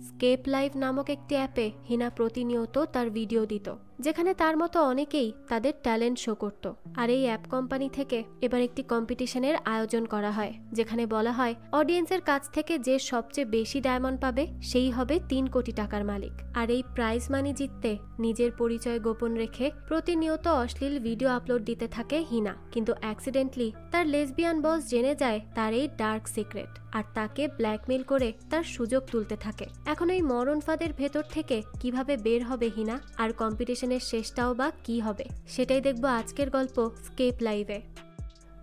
Escape live নামক একটি অ্যাপে হিনা প্রতিনিয়ত তার ভিডিও দিত, যেখানে তার মতো অনেকেই তাদের ট্যালেন্ট শো করত। আর এই অ্যাপ কোম্পানি থেকে এবার একটি কম্পিটিশনের আয়োজন করা হয়, যেখানে বলা হয় অডিয়েন্সের কাছ থেকে যে সবচেয়ে বেশি ডায়মন্ড পাবে সেই হবে 3 কোটি টাকার মালিক। আর এই প্রাইজ মানি জিততে নিজের পরিচয় গোপন রেখে প্রতিনিয়ত অশ্লীল ভিডিও আপলোড দিতে থাকে হিনা, কিন্তু অ্যাক্সিডেন্টলি তার লেসবিয়ান বস জেনে যায় তার এই ডার্ক সিক্রেট, আর তাকে ব্ল্যাকমেইল করে তার সুযোগ তুলতে থাকে। এখন এই মরণ ফাঁদের ভেতর থেকে কিভাবে বের হবে হিনা, আর কম্পিটিশনের শেষটাও বা কি হবে, সেটাই দেখব আজকের গল্প স্কেপ লাইভে।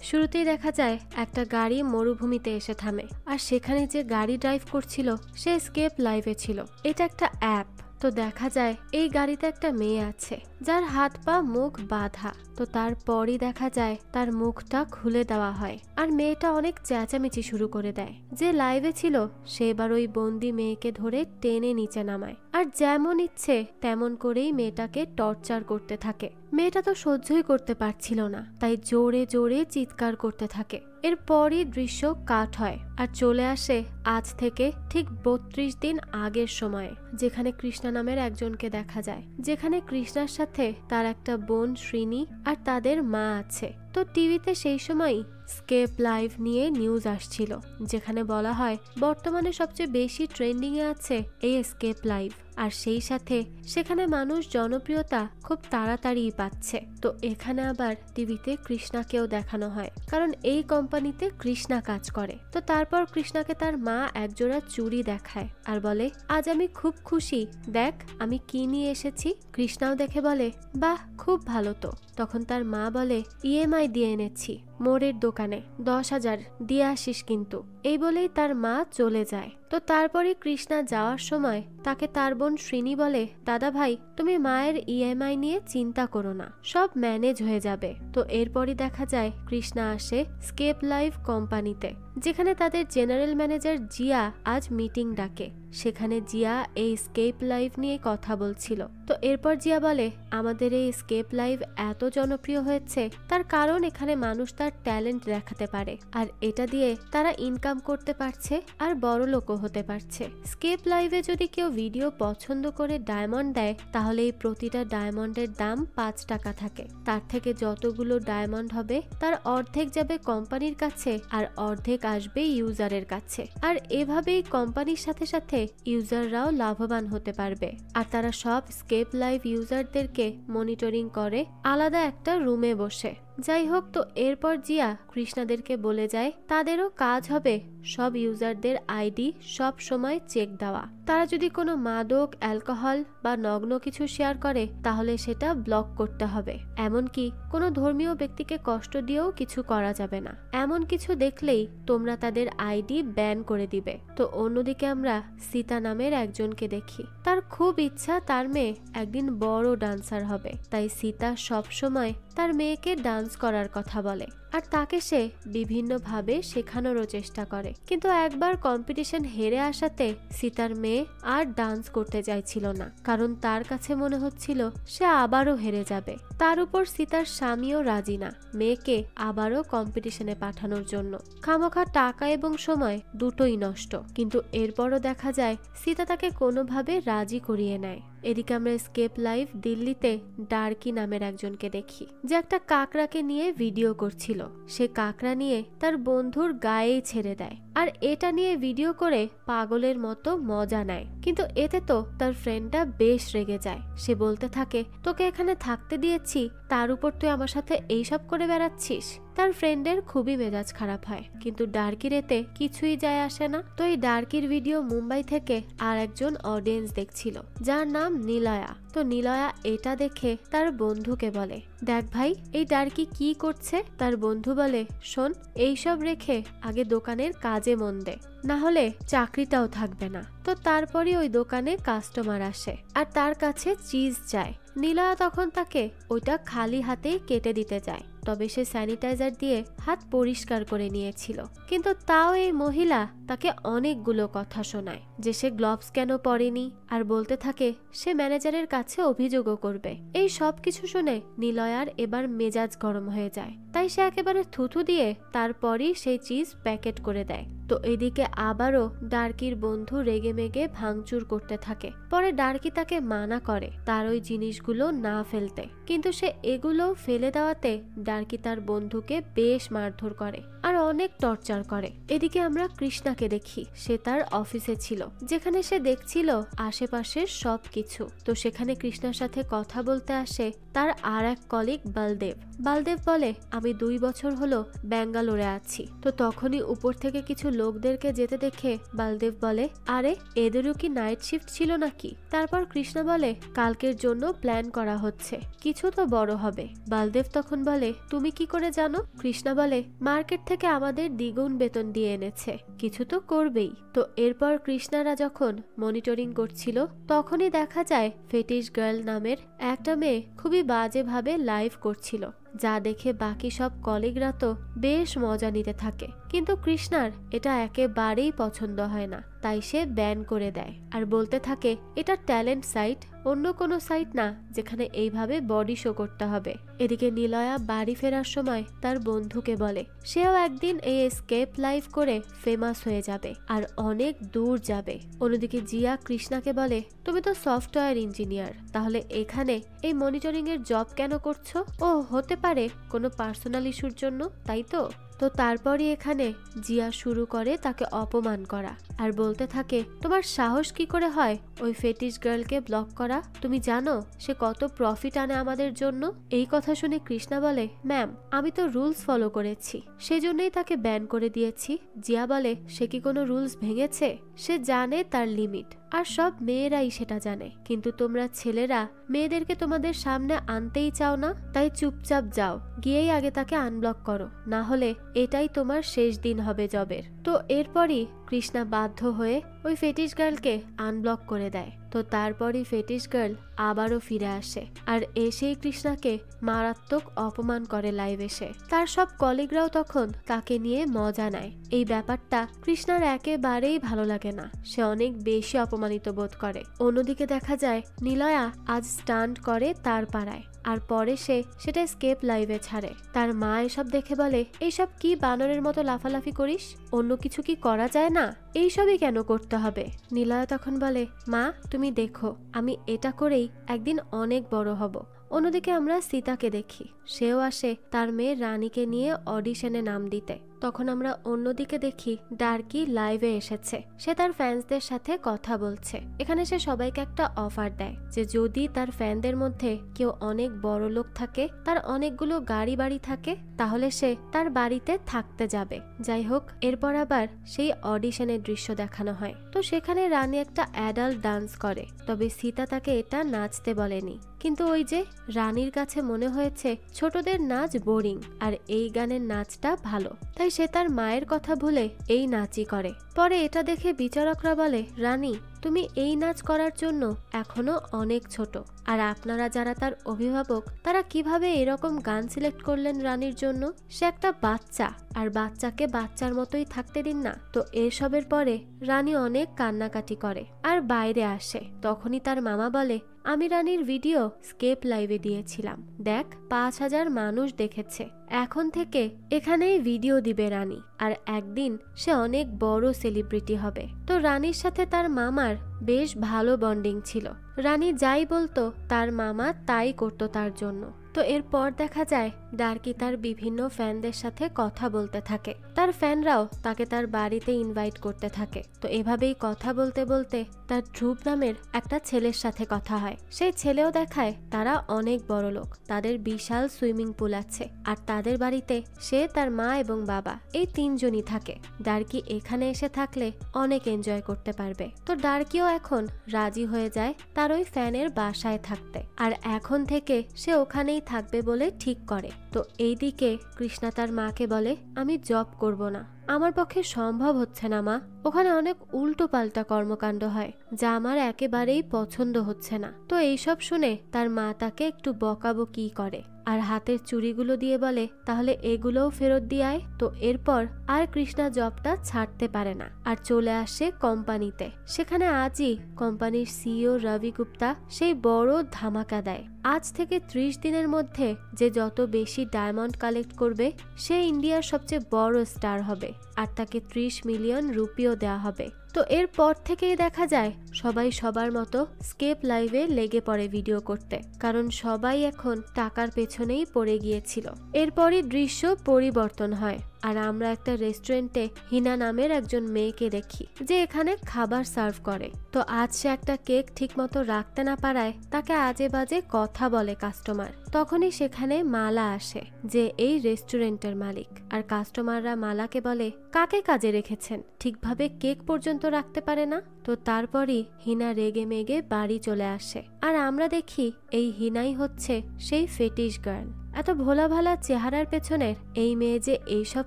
শুরুতেই দেখা যায় একটা গাড়ি মরুভূমিতে এসে থামে, আর সেখানে যে গাড়ি ড্রাইভ করছিল সে স্কেপ লাইভে ছিল। এটা একটা অ্যাপ। তো দেখা যায় এই গাড়িতে একটা মেয়ে আছে যার হাত পা মুখ বাঁধা। তো তারপরই দেখা যায় তার মুখটা খুলে দেওয়া হয়, আর মেয়েটা অনেক চেঁচামেচি শুরু করে দেয়। যে লাইভে ছিল সে এবার ওই বন্দি মেয়েকে ধরে টেনে নিচে নামায়, আর যেমন ইচ্ছে তেমন করেই মেয়েটাকে টর্চার করতে থাকে। মেয়েটা তো সহ্যই করতে পারছিল না, তাই জোরে জোরে চিৎকার করতে থাকে। এরপরই দৃশ্য কাট হয় আর চলে আসে আজ থেকে ঠিক 32 দিন আগের সময়ে, যেখানে কৃষ্ণা নামের একজনকে দেখা যায়, যেখানে কৃষ্ণার সাথে তার একটা বোন শ্রীনি আর তাদের মা আছে। তো টিভিতে সেই সময়ই স্কেপ লাইভ নিয়ে নিউজ আসছিল, যেখানে বলা হয় বর্তমানে সবচেয়ে বেশি ট্রেন্ডিং এ আছে এই স্কেপ লাইভ, আর সেই সাথে সেখানে মানুষ জনপ্রিয়তা খুব তাড়াতাড়ি পাচ্ছে। তো এখানে আবার টিভিতে কৃষ্ণাকেও দেখানো হয়, কারণ এই কোম্পানিতে কৃষ্ণা কাজ করে। তো তারপর কৃষ্ণাকে তার মা একজোড়া চুড়ি দেখায় আর বলে, আজ আমি খুব খুশি, দেখ আমি কি নিয়ে এসেছি। কৃষ্ণাও দেখে বলে, বাহ খুব ভালো। তো তখন তার মা বলে, ইএমআই দিয়ে এনেছি মোড়ের দোকানে, 10,000 দিয়ে আসিস কিন্তু। এই বলেই তার মা চলে যায়। তো তারপরে কৃষ্ণা যাওয়ার সময় তাকে তার বোন শ্রীনি বলে, দাদা ভাই তুমি মায়ের ইএমআই নিয়ে চিন্তা করো না, সব ম্যানেজ হয়ে যাবে। তো এরপরই দেখা যায় কৃষ্ণা আসে স্কেপ লাইভ কোম্পানিতে, যেখানে তাদের জেনারেল ম্যানেজার জিয়া আজ মিটিং ডাকে। সেখানে জিয়া এই স্কেপ লাইভ নিয়ে কথা বলছিল। তো এরপর জিয়া বলে, আমাদের এই স্কেপ লাইভ এত জনপ্রিয় হয়েছে তার কারণ এখানে মানুষ তার ট্যালেন্ট দেখাতে পারে, আর এটা দিয়ে তারা ইনকাম করতে পারছে আর বড় লোকও হতে পারছে। স্কেপ লাইভে যদি কেউ ভিডিও পছন্দ করে ডায়মন্ড দেয়, তাহলে এই প্রতিটা ডায়মন্ডের দাম 5 টাকা থাকে। তার থেকে যতগুলো ডায়মন্ড হবে তার অর্ধেক যাবে কোম্পানির কাছে আর অর্ধেক আসবে ইউজারের কাছে। আর এভাবেই কোম্পানির সাথে সাথে ইউজাররাও লাভবান হতে পারবে। আর তারা সব স্কেপ লাইভ ইউজারদেরকে মনিটরিং করে আলাদা একটা রুমে বসে। যাই হোক, তো এরপর জিয়া কৃষ্ণাদেরকে বলে যায় তাদেরও কাজ হবে সব ইউজারদের আইডি সব সময় চেক দেওয়া। তারা যদি কোনো মাদক, অ্যালকোহল বা নগ্ন কিছু শেয়ার করে তাহলে সেটা ব্লক করতে হবে। এমনকি কোনো ধর্মীয় ব্যক্তিকে কষ্ট দিয়েও কিছু করা যাবে না। এমন কিছু দেখলেই তোমরা তাদের আইডি ব্যান করে দিবে। তো অন্যদিকে আমরা সীতা নামের একজনকে দেখি। তার খুব ইচ্ছা তার মেয়ে একদিন বড় ডান্সার হবে, তাই সীতা সব সময় তার মেয়েকে ডান্স করার কথা বলে, আর তাকে সে বিভিন্নভাবে শেখানোরও চেষ্টা করে। কিন্তু একবার কম্পিটিশন হেরে আসাতে সীতার মেয়ে আর ডান্স করতে চাইছিল না, কারণ তার কাছে মনে হচ্ছিল সে আবারও হেরে যাবে। তার উপর সীতার স্বামীও রাজি না মেয়েকে আবারও কম্পিটিশনে পাঠানোর জন্য। খামোখা টাকা এবং সময় দুটোই নষ্ট। কিন্তু এরপরও দেখা যায় সীতা তাকে কোনোভাবে রাজি করিয়ে নেয়। এদিকে আমরা স্কেপ লাইভ দিল্লিতে ডার্কি নামের একজনকে দেখি, যে একটা কাকড়াকে নিয়ে ভিডিও করছিল। সে কাকড়া নিয়ে তার বন্ধুর গায়েই ছেড়ে দেয়, আর এটা নিয়ে ভিডিও করে পাগলের মতো মজা নেয়। কিন্তু এতে তো তার ফ্রেন্ডটা বেশ রেগে যায়। সে বলতে থাকে, তোকে এখানে থাকতে দিয়েছি, তার উপর তুই আমার সাথে এইসব করে বেড়াচ্ছিস। তার ফ্রেন্ডের খুবই মেজাজ খারাপ হয়, কিন্তু ডার্কির এতে কিছুই যায় আসে না। তো এই ডার্কির ভিডিও মুম্বাই থেকে আর একজন অডিয়েন্স দেখছিল, যার নাম নিলয়া। তো নিলয়া এটা দেখে তার বন্ধুকে বলে, দেখ ভাই এই ডার্কি কি করছে। তার বন্ধু বলে, শোন এইসব রেখে আগে দোকানের কাজে মন দে, না হলে চাকরিটাও থাকবে না। তো তারপরে ওই দোকানে কাস্টমার আসে আর তার কাছে চিজ চায়। নিলয়া তখন তাকে ওইটা খালি হাতেই কেটে দিতে চায়, তবে সে স্যানিটাইজার দিয়ে হাত পরিষ্কার করে নিয়েছিল। কিন্তু তাও এই মহিলা তাকে অনেকগুলো কথা শোনায়, যে সে গ্লোভস কেন পরেনি, আর বলতে থাকে সে ম্যানেজারের কাছে অভিযোগও করবে। এই সব কিছু শুনে নিলয়ার এবার মেজাজ গরম হয়ে যায়, তাই সে একেবারে থুথু দিয়ে তারপরই সেই চিজ প্যাকেট করে দেয়। তো এদিকে আবারও ডার্কির বন্ধু রেগে মেগে ভাঙচুর করতে থাকে। পরে ডার্কি তাকে মানা করে তার ওই জিনিসগুলো না ফেলতে, কিন্তু সে এগুলো ফেলে দেওয়াতে ডার্কি তার বন্ধুকে বেশ মারধর করে আর অনেক টর্চার করে। এদিকে আমরা কৃষ্ণাকে দেখি, সে তার অফিসে ছিল, যেখানে সে দেখছিল আশেপাশের সবকিছু। তো সেখানে কৃষ্ণার সাথে কথা বলতে আসে তার আর এক কলিগ বালদেব। বালদেব বলে, আমি 2 বছর হলো ব্যাঙ্গালোরে আছি। তো তখনই উপর থেকে কিছু লোকদেরকে যেতে দেখে বালদেব বলে, আরে এদেরও কি নাইট শিফট ছিল নাকি? তারপর কৃষ্ণা বলে, কালকের জন্য প্ল্যান করা হচ্ছে, কিছু তো বড় হবে। বালদেব তখন বলে, তুমি কি করে জানো? কৃষ্ণা বলে, মার্কেট থেকে আমাদের দ্বিগুণ বেতন দিয়ে এনেছে, কিছু তো করবেই। তো এরপর কৃষ্ণারা যখন মনিটরিং করছিল তখনই দেখা যায় ফেটিশ গার্ল নামের একটা মেয়ে খুবই বাজেভাবে লাইভ করছিল, যা দেখে বাকি সব কলিগরা তো বেশ মজা নিতে থাকে। কিন্তু কৃষ্ণার এটা একেবারেই পছন্দ হয় না, তাই সে ব্যান করে দেয় আর বলতে থাকে এটা ট্যালেন্ট সাইট, অন্য কোনো সাইট না যেখানে এইভাবে বডি শো করতে হবে। এদিকে নিলয়া বাড়ি ফেরার সময় তার বন্ধুকে বলে সেও একদিন এই এসকেপ লাইভ করে ফেমাস হয়ে যাবে আর অনেক দূর যাবে। অন্যদিকে জিয়া কৃষ্ণাকে বলে, তুমি তো সফটওয়্যার ইঞ্জিনিয়ার, তাহলে এখানে এই মনিটরিং এর জব কেন করছো? ও হতে পারে কোনো পার্সোনাল ইস্যুর জন্য, তাই তো? তো তারপরই এখানে জিয়া শুরু করে তাকে অপমান করা আর বলতে থাকে, তোমার সাহস কি করে হয় ওই ফেটিশ গার্লকে ব্লক করা? তুমি জানো সে কত প্রফিট আনে আমাদের জন্য? এই কথা শুনে কৃষ্ণা বলে, ম্যাম আমি তো রুলস ফলো করেছি, সেজন্যই তাকে ব্যান করে দিয়েছি। জিয়া বলে, সে কি কোনো রুলস ভেঙেছে? সে জানে তার লিমিট, আর সব মেয়েরাই সেটা জানে, কিন্তু তোমরা ছেলেরা মেয়েদেরকে তোমাদের সামনে আনতেই চাও না, তাই চুপচাপ যাও, গিয়েই আগে তাকে আনব্লক করো, না হলে এটাই তোমার শেষ দিন হবে জবের। তো এরপরই কৃষ্ণা বাধ্য হয়ে ওই ফেটিশ গার্লকে আনব্লক করে দেয়। তো তারপরই ফেটিশ গার্ল আবারও ফিরে আসে আর এসেই কৃষ্ণাকে মারাত্মক অপমান করে লাইভ এসে। তার সব কলিগরাও তখন তাকে নিয়ে মজা নেয়। এই ব্যাপারটা কৃষ্ণার একেবারেই ভালো লাগে না, সে অনেক বেশি অপমানিত বোধ করে। অন্যদিকে দেখা যায় নিলয়া আজ স্টান্ট করে তার পাড়ায়, আর পরে সে সেটা স্কেপ লাইভে ছাড়ে। তার মা এসব দেখে বলে, এইসব কি বানরের মতো লাফালাফি করিস, অন্য কিছু কি করা যায় না? এইসবই কেন করতে হবে? নিলয়া তখন বলে, মা তুমি দেখো আমি এটা করেই একদিন অনেক বড় হব। অন্যদিকে আমরা সীতাকে দেখি, সেও আসে তার মেয়ে রানীকে নিয়ে অডিশনে নাম দিতে। তখন আমরা অন্যদিকে দেখি ডার্কি লাইভে এসেছে, সে তার ফ্যান্সদের সাথে কথা বলছে। এখানে সে সবাইকে একটা অফার দেয় যে যদি তার ফ্যানদের মধ্যে কেউ অনেক বড় লোক থাকে, তার অনেকগুলো গাড়ি বাড়ি থাকে, তাহলে সে তার বাড়িতে থাকতে যাবে। যাই হোক, এরপর আবার সেই অডিশনের দৃশ্য দেখানো হয়। তো সেখানে রানী একটা অ্যাডাল্ট ডান্স করে, তবে সীতা তাকে এটা নাচতে বলেনি। কিন্তু ওই যে রানীর কাছে মনে হয়েছে ছোটদের নাচ বোরিং আর এই গানের নাচটা ভালো, তাই সে তার মায়ের কথা ভুলে এই নাচই করে। পরে এটা দেখে বিচারকরা বলে, রানী তুমি এই নাচ করার জন্য এখনো অনেক ছোট, আর আপনারা যারা তার অভিভাবক তারা কিভাবে এরকম গান সিলেক্ট করলেন রানীর জন্য? সে একটা বাচ্চা, আর বাচ্চাকে বাচ্চার মতোই থাকতে দিন না। তো এসবের পরে রানী অনেক কান্নাকাটি করে আর বাইরে আসে। তখনই তার মামা বলে, আমি রানীর ভিডিও স্কেপ লাইভে দিয়েছিলাম, দেখ 5000 মানুষ দেখেছে, এখন থেকে এখানেই ভিডিও দিবে রানী, আর একদিন সে অনেক বড় সেলিব্রিটি হবে। তো রানীর সাথে তার মামার বেশ ভালো বন্ডিং ছিল, রানী যাই বলতো তার মামা তাই করতো তার জন্য। তো এরপর দেখা যায় ডার্কি তার বিভিন্ন ফ্যানদের সাথে কথা বলতে থাকে, তার ফ্যানরাও তাকে তার বাড়িতে ইনভাইট করতে থাকে। তো এভাবেই কথা বলতে বলতে তার ধ্রুব নামের একটা ছেলের সাথে কথা হয়। সেই ছেলেও দেখায় তারা অনেক বড় লোক, তাদের বিশাল সুইমিং পুল আছে, আর তাদের বাড়িতে সে, তার মা এবং বাবা এই 3 জনই থাকে। ডার্কি এখানে এসে থাকলে অনেক এনজয় করতে পারবে। তো ডার্কিও এখন রাজি হয়ে যায় তার ওই ফ্যানের বাসায় থাকতে, আর এখন থেকে সে ওখানেই থাকবে বলে ঠিক করে। তো এইদিকে কৃষ্ণা তার মাকে বলে, আমি জব করব না, আমার পক্ষে সম্ভব হচ্ছে না মা, ওখানে অনেক উল্টো পাল্টা কর্মকাণ্ড হয় যা আমার একেবারেই পছন্দ হচ্ছে না। তো এইসব শুনে তার মা তাকে একটু বকাবকি করে আর হাতের চুড়িগুলো দিয়ে বলে, তাহলে এগুলোও ফেরত দিয়ে আয়। তো এরপর আর কৃষ্ণা জবটা ছাড়তে পারে না আর চলে আসে কোম্পানিতে। সেখানে আজই কোম্পানির সিইও রবি গুপ্তা সেই বড় ধামাকা দেয়, আজ থেকে 30 দিনের মধ্যে যে যত বেশি ডায়মন্ড কালেক্ট করবে সে ইন্ডিয়ার সবচেয়ে বড় স্টার হবে আর তাকে 30 মিলিয়ন রুপিও দেওয়া হবে। তো এরপর থেকেই দেখা যায় সবাই সবার মতো স্কেপ লাইভে লেগে পড়ে ভিডিও করতে, কারণ সবাই এখন টাকার পেছনেই পড়ে গিয়েছিল। এরপরই দৃশ্য পরিবর্তন হয় আর আমরা একটা রেস্টুরেন্টে হিনা নামের একজন মেয়েকে দেখি যে এখানে খাবার সার্ভ করে। তো আজ সে একটা কেক ঠিক মতো রাখতে না পারায় তাকে আজে বাজে কথা বলে কাস্টমার। তখনই সেখানে মালা আসে যে এই রেস্টুরেন্টের মালিক, আর কাস্টমাররা মালাকে বলে, কাকে কাজে রেখেছেন, ঠিকভাবে কেক পর্যন্ত রাখতে পারে না। তো তারপরই হিনা রেগে মেগে বাড়ি চলে আসে আর আমরা দেখি এই হিনাই হচ্ছে সেই ফেটিশ গার্ল। এত ভোলা ভালা চেহারার পেছনের এই মেয়ে যে এইসব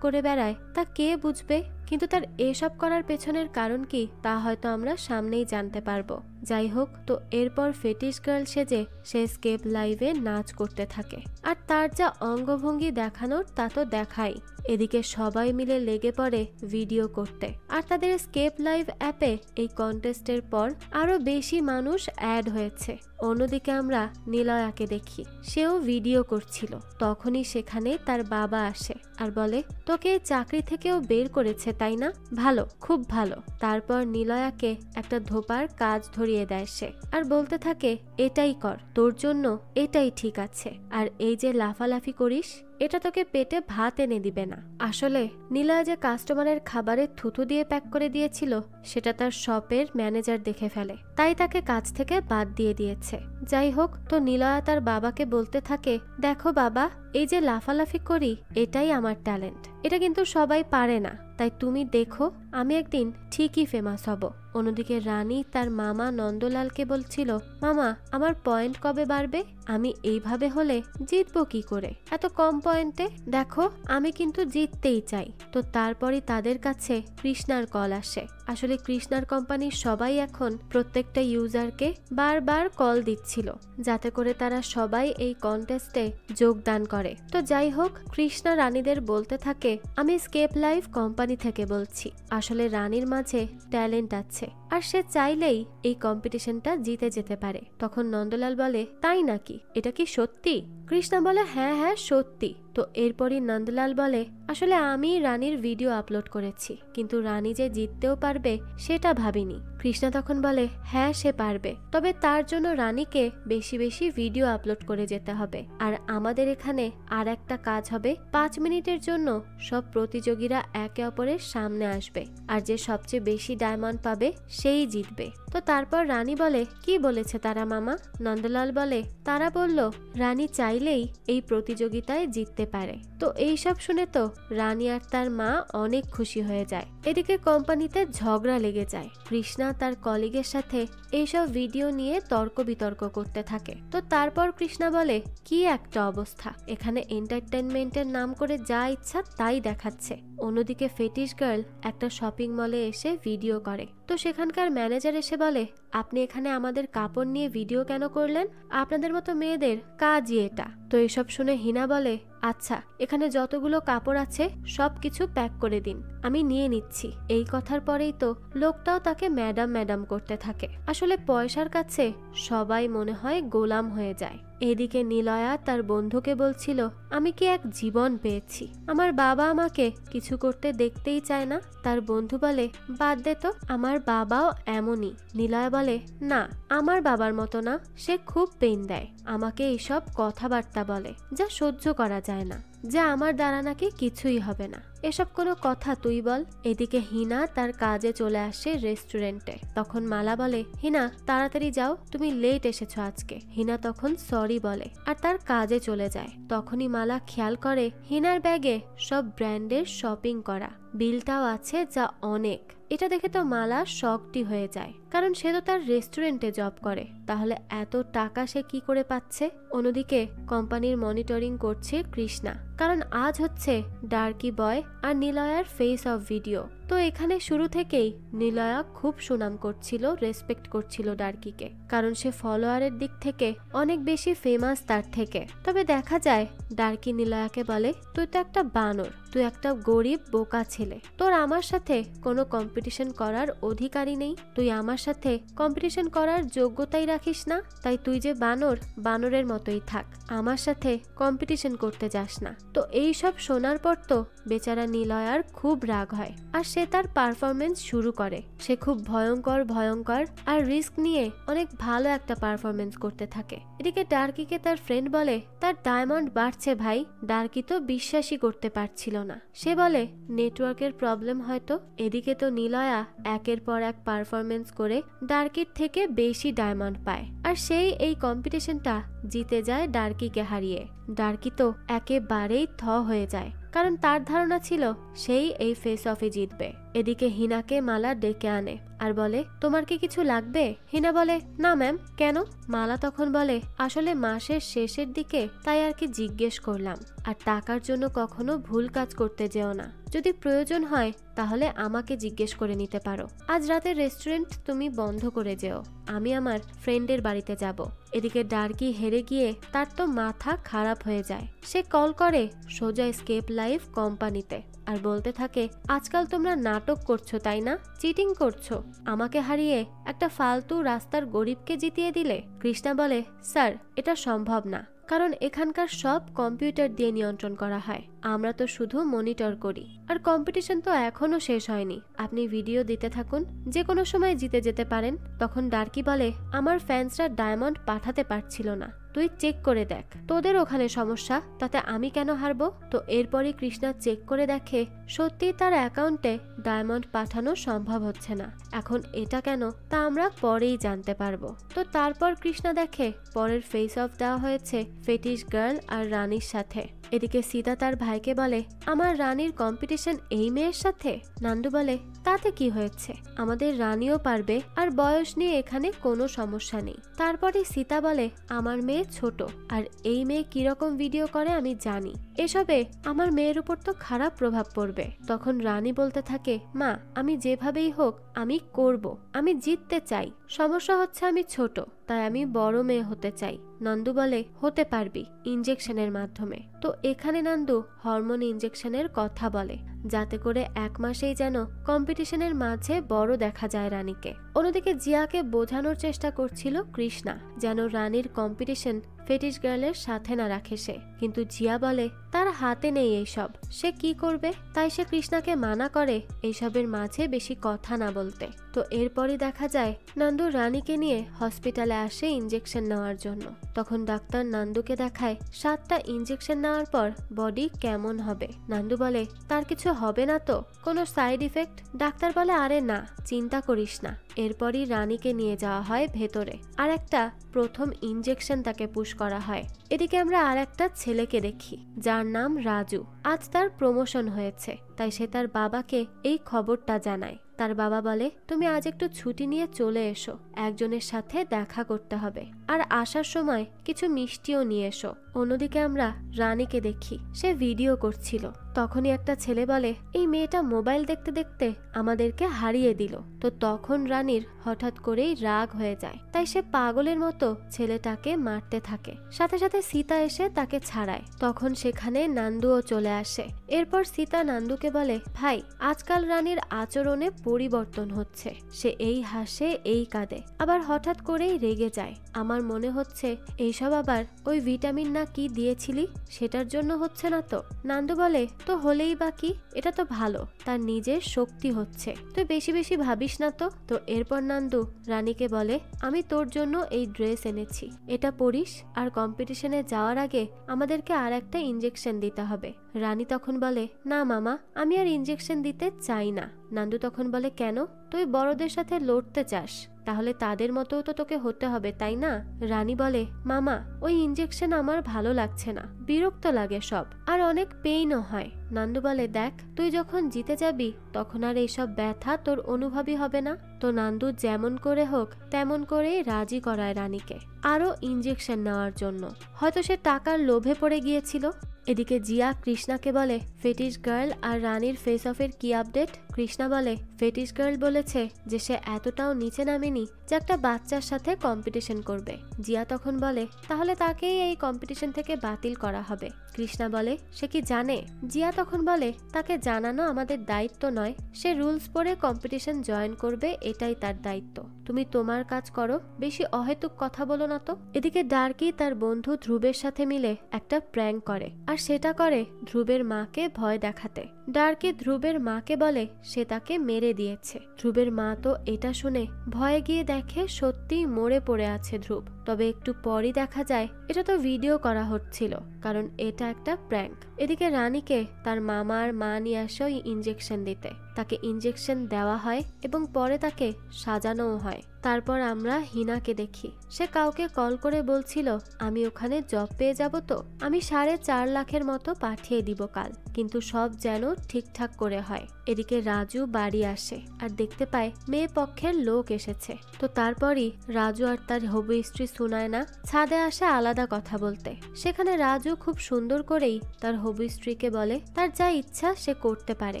করে বেড়ায় তা কে বুঝবে, কিন্তু তার এসব করার পেছনের কারণ কি তা হয়তো আমরা সামনেই জানতে পারবো। যাই হোক, তো এরপর ফেটিশ গার্ল সেজে সে স্কেপ লাইভে নাচ করতে থাকে আর তার যা অঙ্গভঙ্গি দেখানোর তা তো দেখাই। এদিকে সবাই মিলে লেগে পড়ে ভিডিও করতে আর তাদের স্কেপ লাইভ অ্যাপে এই কন্টেস্টের পর আরো বেশি মানুষ অ্যাড হয়েছে। অন্যদিকে আমরা নিলয়াকে দেখি, সেও ভিডিও করছিল। তখনই সেখানে তার বাবা আসে আর বলে, তোকে চাকরি থেকেও বের করেছে তাই না, ভালো, খুব ভালো। তারপর নিলয়াকে একটা ধোপার কাজ ধরিয়ে দেয় সে আর বলতে থাকে, এটাই কর, তোর জন্য এটাই ঠিক আছে, আর এই যে লাফালাফি করিস এটা তোকে পেটে ভাত এনে দিবে না। আসলে নিলয়া যে কাস্টমারের খাবারে থুথু দিয়ে প্যাক করে দিয়েছিল সেটা তার শপের ম্যানেজার দেখে ফেলে, তাই তাকে কাজ থেকে বাদ দিয়ে দিয়েছে। যাই হোক, তো নিলয়া তার বাবাকে বলতে থাকে, দেখো বাবা, এই যে লাফালাফি করি এটাই আমার ট্যালেন্ট, এটা কিন্তু সবাই পারে না, তাই তুমি দেখো আমি একদিন ঠিকই ফেমাস হব। অন্যদিকে রানী তার মামা নন্দলালকে বলছিল, মামা আমার পয়েন্ট কবে বাড়বে, আমি এইভাবে হলে জিতবো কি করে, এত কম পয়েন্টে, দেখো আমি কিন্তু জিততেই চাই। তো তারপরই তাদের কাছে কৃষ্ণার কল আসে। আসলে কৃষ্ণার কোম্পানির সবাই এখন প্রত্যেকটা ইউজারকে বারবার কল দিচ্ছিল যাতে করে তারা সবাই এই কন্টেস্টে যোগদান করে। তো যাই হোক, কৃষ্ণা রানীদের বলতে থাকে, আমি স্কেপ লাইভ কোম্পানি থেকে বলছি, আসলে রানীর মাঝে ট্যালেন্ট আছে আর সে চাইলেই এই কম্পিটিশনটা জিতে যেতে পারে। তখন নন্দলাল বলে, তাই নাকি, এটা কি সত্যি? কৃষ্ণা বলে, হ্যাঁ হ্যাঁ সত্যি। তো এরপরই নন্দলাল বলে, আসলে আমি রানীর ভিডিও আপলোড করেছি, কিন্তু রানী যে জিততেও পারবে সেটা ভাবিনি। কৃষ্ণা তখন বলে, হ্যাঁ সে পারবে, তবে তার জন্য রানীকে বেশি বেশি ভিডিও আপলোড করে যেতে হবে। আর আমাদের এখানে আর একটা কাজ হবে, 5 মিনিটের জন্য সব প্রতিযোগীরা একে অপরের সামনে আসবে আর যে সবচেয়ে বেশি ডায়মন্ড পাবে সেই জিতবে। তো তারপর রানী বলে, কি বলেছে তারা মামা? নন্দলাল বলে, তারা বলল রানী চাইলেই এই প্রতিযোগিতায় জিততে পারে। তো এইসব শুনে তো রানী আর তার মা অনেক খুশি হয়ে যায়। এদিকে কোম্পানিতে ঝগড়া লেগে যায়, কৃষ্ণা তার কলিগের সাথে এইসব ভিডিও নিয়ে তর্ক বিতর্ক করতে থাকে। তো তারপর কৃষ্ণা বলে, কি একটা অবস্থা, এখানে এন্টারটেনমেন্টের নাম করে যা ইচ্ছা তাই দেখাচ্ছে। অন্যদিকে ফেটিশ গার্ল একটা শপিং মলে এসে ভিডিও করে। তো সেখানকার ম্যানেজার এসে বলে, আপনি এখানে আমাদের কাপড় নিয়ে ভিডিও কেন করলেন, আপনাদের মতো মেয়েদের কাজই এটা। তো এসব শুনে হিনা বলে, আচ্ছা এখানে যতগুলো কাপড় আছে সবকিছু প্যাক করে দিন, আমি নিয়ে নিচ্ছি। এই কথার পরেই তো লোকটাও তাকে ম্যাডাম ম্যাডাম করতে থাকে। আসলে পয়সার কাছে সবাই মনে হয় গোলাম হয়ে যায়। এদিকে নিলয়া তার বন্ধুকে বলছিল, আমি কি এক জীবন পেয়েছি, আমার বাবা আমাকে কিছু করতে দেখতেই চায় না। তার বন্ধু বলে, বাদ দে তো, আমার বাবাও এমনই। নিলয়া বলে, না আমার বাবার মতো না, সে খুব পেইন দেয়, আমাকে এইসব কথাবার্তা বলে যা সহ্য করা যায় না, যা আমার দ্বারা নাকি কিছুই হবে না, এসব কোনো কথা তুই বল। এদিকে হিনা তার কাজে চলে আসে রেস্টুরেন্টে। তখন মালা বলে, হিনা তাড়াতাড়ি যাও, তুমি লেট এসেছো আজকে। হিনা তখন সরি বলে আর তার কাজে চলে যায়। তখনই মালা খেয়াল করে হিনার ব্যাগে সব ব্র্যান্ডের শপিং করা বিলটাও আছে, যা অনেক। এটা দেখে তো মালা শকডই হয়ে যায়, কারণ সে তো তার রেস্টুরেন্টে জব করে, তাহলে এত টাকা সে কি করে পাচ্ছে। অন্যদিকে কোম্পানির মনিটরিং করছে কৃষ্ণা, কারণ আজ হচ্ছে ডার্কি বয় আর নিলয়ার ফেস অফ ভিডিও। তো এখানে শুরু থেকেই নিলয়া খুব সুনাম করছিল, রেসপেক্ট করছিল ডার্কিকে, কারণ সে ফলোয়ারের দিক থেকে অনেক বেশি ফেমাস তার থেকে। তবে দেখা যায় ডার্কি নিলয়াকে বলে, তুই তো একটা বানর, তুই একটা গরিব বোকা ছেলে, তোর আমার সাথে কোনো কম্পিটিশন করার অধিকারই নেই, তুই আমার সাথে কম্পিটিশন করার যোগ্যতাই রাখিস না, তাই তুই যে বানর, বানরের মতোই থাক, আমার সাথে কম্পিটিশন করতে যাস না। তো এই সব শোনার পর তো বেচারা নিলয়ার খুব রাগ হয়, আর সে তার পারফরমেন্স শুরু করে। সে খুব ভয়ঙ্কর ভয়ঙ্কর আর রিস্ক নিয়ে অনেক ভালো একটা পারফরমেন্স করতে থাকে। এদিকে ডার্কিকে তার ফ্রেন্ড বলে, তার ডায়মন্ড বাড়ছে ভাই। ডার্কি তো বিশ্বাসই করতে পারছিল না, সে বলে নেটওয়ার্কের প্রবলেম হয়তো। এদিকে তো নিলয়া একের পর এক পারফরমেন্স করে ডার্কির থেকে বেশি ডায়মন্ড পায়, আর সেই এই কম্পিটিশনটা জিতে যায় ডার্কিকে হারিয়ে। ডার্কি তো একেবারেই থ হয়ে যায়, কারণ তার ধারণা ছিল সেই এই ফেস অফে জিতবে। এদিকে হিনাকে মালা ডেকে আনে আর বলে, তোমার কি কিছু লাগবে? হিনা বলে, না ম্যাম। কেন? মালা তখন বলে, আসলে মাসের শেষের দিকে, তাই আর কি জিজ্ঞেস করলাম। আর টাকার জন্য কখনো ভুল কাজ করতে যেও না, যদি প্রয়োজন হয় তাহলে আমাকে জিজ্ঞেস করে নিতে পারো। আজ রাতে রেস্টুরেন্ট তুমি বন্ধ করে যেও, আমি আমার ফ্রেন্ডের বাড়িতে যাব। এদিকে ডার্কি হেরে গিয়ে তার তো মাথা খারাপ হয়ে যায়। সে কল করে সোজা এসকেপ লাইফ কোম্পানিতে আর বলতে থাকে, আজকাল তোমরা নাটক করছো তাই না, চিটিং করছো, আমাকে হারিয়ে একটা ফালতু রাস্তার গরিবকে জিতিয়ে দিলে। কৃষ্ণা বলে, স্যার এটা সম্ভব না, কারণ এখানকার সব কম্পিউটার দিয়ে নিয়ন্ত্রণ করা হয়, আমরা তো শুধু মনিটর করি, আর কম্পিটিশন তো এখনো শেষ হয়নি, আপনি ভিডিও দিতে থাকুন, যে কোনো সময় জিতে যেতে পারেন। তখন ডার্কি বলে, আমার ফ্যান্সরা ডায়মন্ড পাঠাতে পারছিল না, তুই চেক করে দেখ, তোদের ওখানে সমস্যা, তাতে আমি কেন হারবো। তো এরপরই কৃষ্ণা চেক করে দেখে সত্যি তার অ্যাকাউন্টে ডায়মন্ড পাঠানো সম্ভব হচ্ছে না। এখন এটা কেন তা আমরা পরেই জানতে পারবো। তো তারপর কৃষ্ণা দেখে পরের ফেস অফ দেওয়া হয়েছে ফেটিশ গার্ল আর রানীর সাথে। এদিকে সীতা তার ভাইকে বলে, আমার রানীর কম্পিটিশন এই মেয়ের সাথে। নান্দু বলে, তাতে কি হয়েছে, আমাদের রানীও পারবে, আর বয়স নিয়ে এখানে কোনো সমস্যা নেই। তারপরে সীতা বলে, আমার মেয়ে ছোট, আর এই মেয়ে কিরকম ভিডিও করে আমি জানি, এসবে আমার মেয়ের উপর তো খারাপ প্রভাব পড়বে। তখন রানী বলতে থাকে, মা আমি যেভাবেই হোক আমি করব, আমি জিততে চাই, সমস্যা হচ্ছে আমি ছোট, তাই আমি বড় মেয়ে হতে চাই। নন্দু বলে, হতে পারবি ইনজেকশনের মাধ্যমে। তো এখানে নন্দু হরমোন ইনজেকশনের কথা বলে, যাতে করে 1 মাসেই যেন কম্পিটিশনের মাঝে বড় দেখা যায় রানীকে। অন্যদিকে জিয়াকে বোঝানোর চেষ্টা করছিল কৃষ্ণা, যেন রানীর কম্পিটিশন ফেটিশ গার্লের সাথে না রাখে সে, কিন্তু জিয়া বলে তার হাতে নেই এইসব, সে কি করবে। তাই সে কৃষ্ণাকে মানা করে এইসবের মাঝে বেশি কথা না বলতে। তো এরপরই দেখা যায় নন্দু রানীকে নিয়ে হসপিটালে আসে ইনজেকশন নেওয়ার জন্য। তখন ডাক্তার নন্দুকে দেখায় 7টা ইনজেকশন নেওয়ার পর বডি কেমন হবে। নন্দু বলে, তার কিছু হবে না তো, কোনো সাইড ইফেক্ট? ডাক্তার বলে, আরে না, চিন্তা করিস না। এরপরই রানীকে নিয়ে যাওয়া হয় ভেতরে, আর একটা প্রথম ইনজেকশন তাকে পুশ করা হয়। এদিকে আমরা আর একটা ছেলেকে দেখি, যার নাম রাজু। আজ তার প্রমোশন হয়েছে, তাই সে তার বাবাকে এই খবরটা জানায়। তার বাবা বলে, তুমি আজ একটু ছুটি নিয়ে চলে এসো, একজনের সাথে দেখা করতে হবে, আর আসার সময় কিছু মিষ্টিও নিয়ে এসো। অন্যদিকে আমরা রানীকে দেখি, সে ভিডিও করছিল। তখনই একটা ছেলে বলে, এই মেয়েটা মোবাইল দেখতে দেখতে আমাদেরকে হারিয়ে দিল। তো তখন রানীর হঠাৎ করেই রাগ হয়ে যায়, তাই সে পাগলের মতো ছেলেটাকে মারতে থাকে। সাথে সাথে সীতা এসে তাকে ছাড়ায়। তখন সেখানে নান্দুও চলে আসে। এরপর সীতা নান্দুকে বলে, ভাই আজকাল রানীর আচরণে পরিবর্তন হচ্ছে, সে এই হাসে এই কাঁদে, আবার হঠাৎ করেই রেগে যায়। আমার মনে হচ্ছে এইসব আবার ওই ভিটামিন না কি দিয়েছিলি সেটার জন্য হচ্ছে না তো। নান্দু বলে, তো হলেই বা কি, এটা তো ভালো, তার নিজের শক্তি হচ্ছে, তুই বেশি বেশি ভাবিস না তো। তো এরপর নান্দু রানীকে বলে, আমি তোর জন্য এই ড্রেস এনেছি, এটা পরিস, আর কম্পিটিশনে যাওয়ার আগে আমাদেরকে আর একটা ইনজেকশন দিতে হবে। রানী তখন বলে, না মামা, আমি আর ইনজেকশন দিতে চাই না। নান্দু তখন বলে, কেন? তুই বড়দের সাথে লড়তে চাস, তাহলে তাদের মতো তো তোকে হতে হবে তাই না? রানী বলে, মামা ওই ইনজেকশন আমার ভালো লাগছে না, বিরক্ত লাগে সব, আর অনেক পেইনও হয়। নান্দু বলে, দেখ তুই যখন জিতে যাবি তখন আর এইসব ব্যথা তোর অনুভবই হবে না। তো নান্দু যেমন করে হোক তেমন করেই রাজি করায় রানীকে আরো ইঞ্জেকশন নেওয়ার জন্য। হয়তো সে টাকার লোভে পড়ে গিয়েছিল। এদিকে জিয়া কৃষ্ণাকে বলে, ফেটিশ গার্ল আর রানীর ফেস অফের কি আপডেট? কৃষ্ণা বলে, ফেটিশ গার্ল বলেছে যে সে এতটাও নিচে নামেনি যে একটা বাচ্চার সাথে কম্পিটিশন করবে। জিয়া তখন বলে, তাহলে তাকেই এই কম্পিটিশন থেকে বাতিল করা হবে। কৃষ্ণা বলে, সে কি জানে? জিয়া তখন বলে, তাকে জানানো আমাদের দায়িত্ব নয়, সে রুলস পড়ে কম্পিটিশন জয়েন করবে, এটাই তার দায়িত্ব। তুমি তোমার কাজ করো, বেশি অহেতুক কথা বলো না তো। এদিকে ডার্কি তার বন্ধু ধ্রুবের সাথে মিলে একটা প্র্যাঙ্ক করে, আর সেটা করে ধ্রুবের মাকে ভয় দেখাতে। ডার্কি ধ্রুবের মাকে বলে সে তাকে মেরে দিয়েছে। ধ্রুবের মা তো এটা শুনে ভয়ে গিয়ে দেখে সত্যিই মরে পড়ে আছে ধ্রুব। তবে একটু পরই দেখা যায় এটা তো ভিডিও করা হচ্ছিল, কারণ এটা একটা প্র্যাঙ্ক। এদিকে রানীকে তার মামা আর মা নিয়ে আসে ওই ইঞ্জেকশন দিতে। তাকে ইঞ্জেকশন দেওয়া হয় এবং পরে তাকে সাজানোও হয়। তারপর আমরা হিনাকে দেখি, সে কাউকে কল করে বলছিল, আমি ওখানে জব পেয়ে যাব, তো আমি 4.5 লাখের মতো পাঠিয়ে দিব কাল, কিন্তু সব যেন ঠিকঠাক করে হয়। এদিকে রাজু বাড়ি আসে আর দেখতে পায় মেয়ে পক্ষের লোক এসেছে। তো তারপরই রাজু আর তার হবু স্ত্রী সুনায়না ছাদে আসে আলাদা কথা বলতে। সেখানে রাজু খুব সুন্দর করেই তার হবু স্ত্রীকে বলে তার যা ইচ্ছা সে করতে পারে,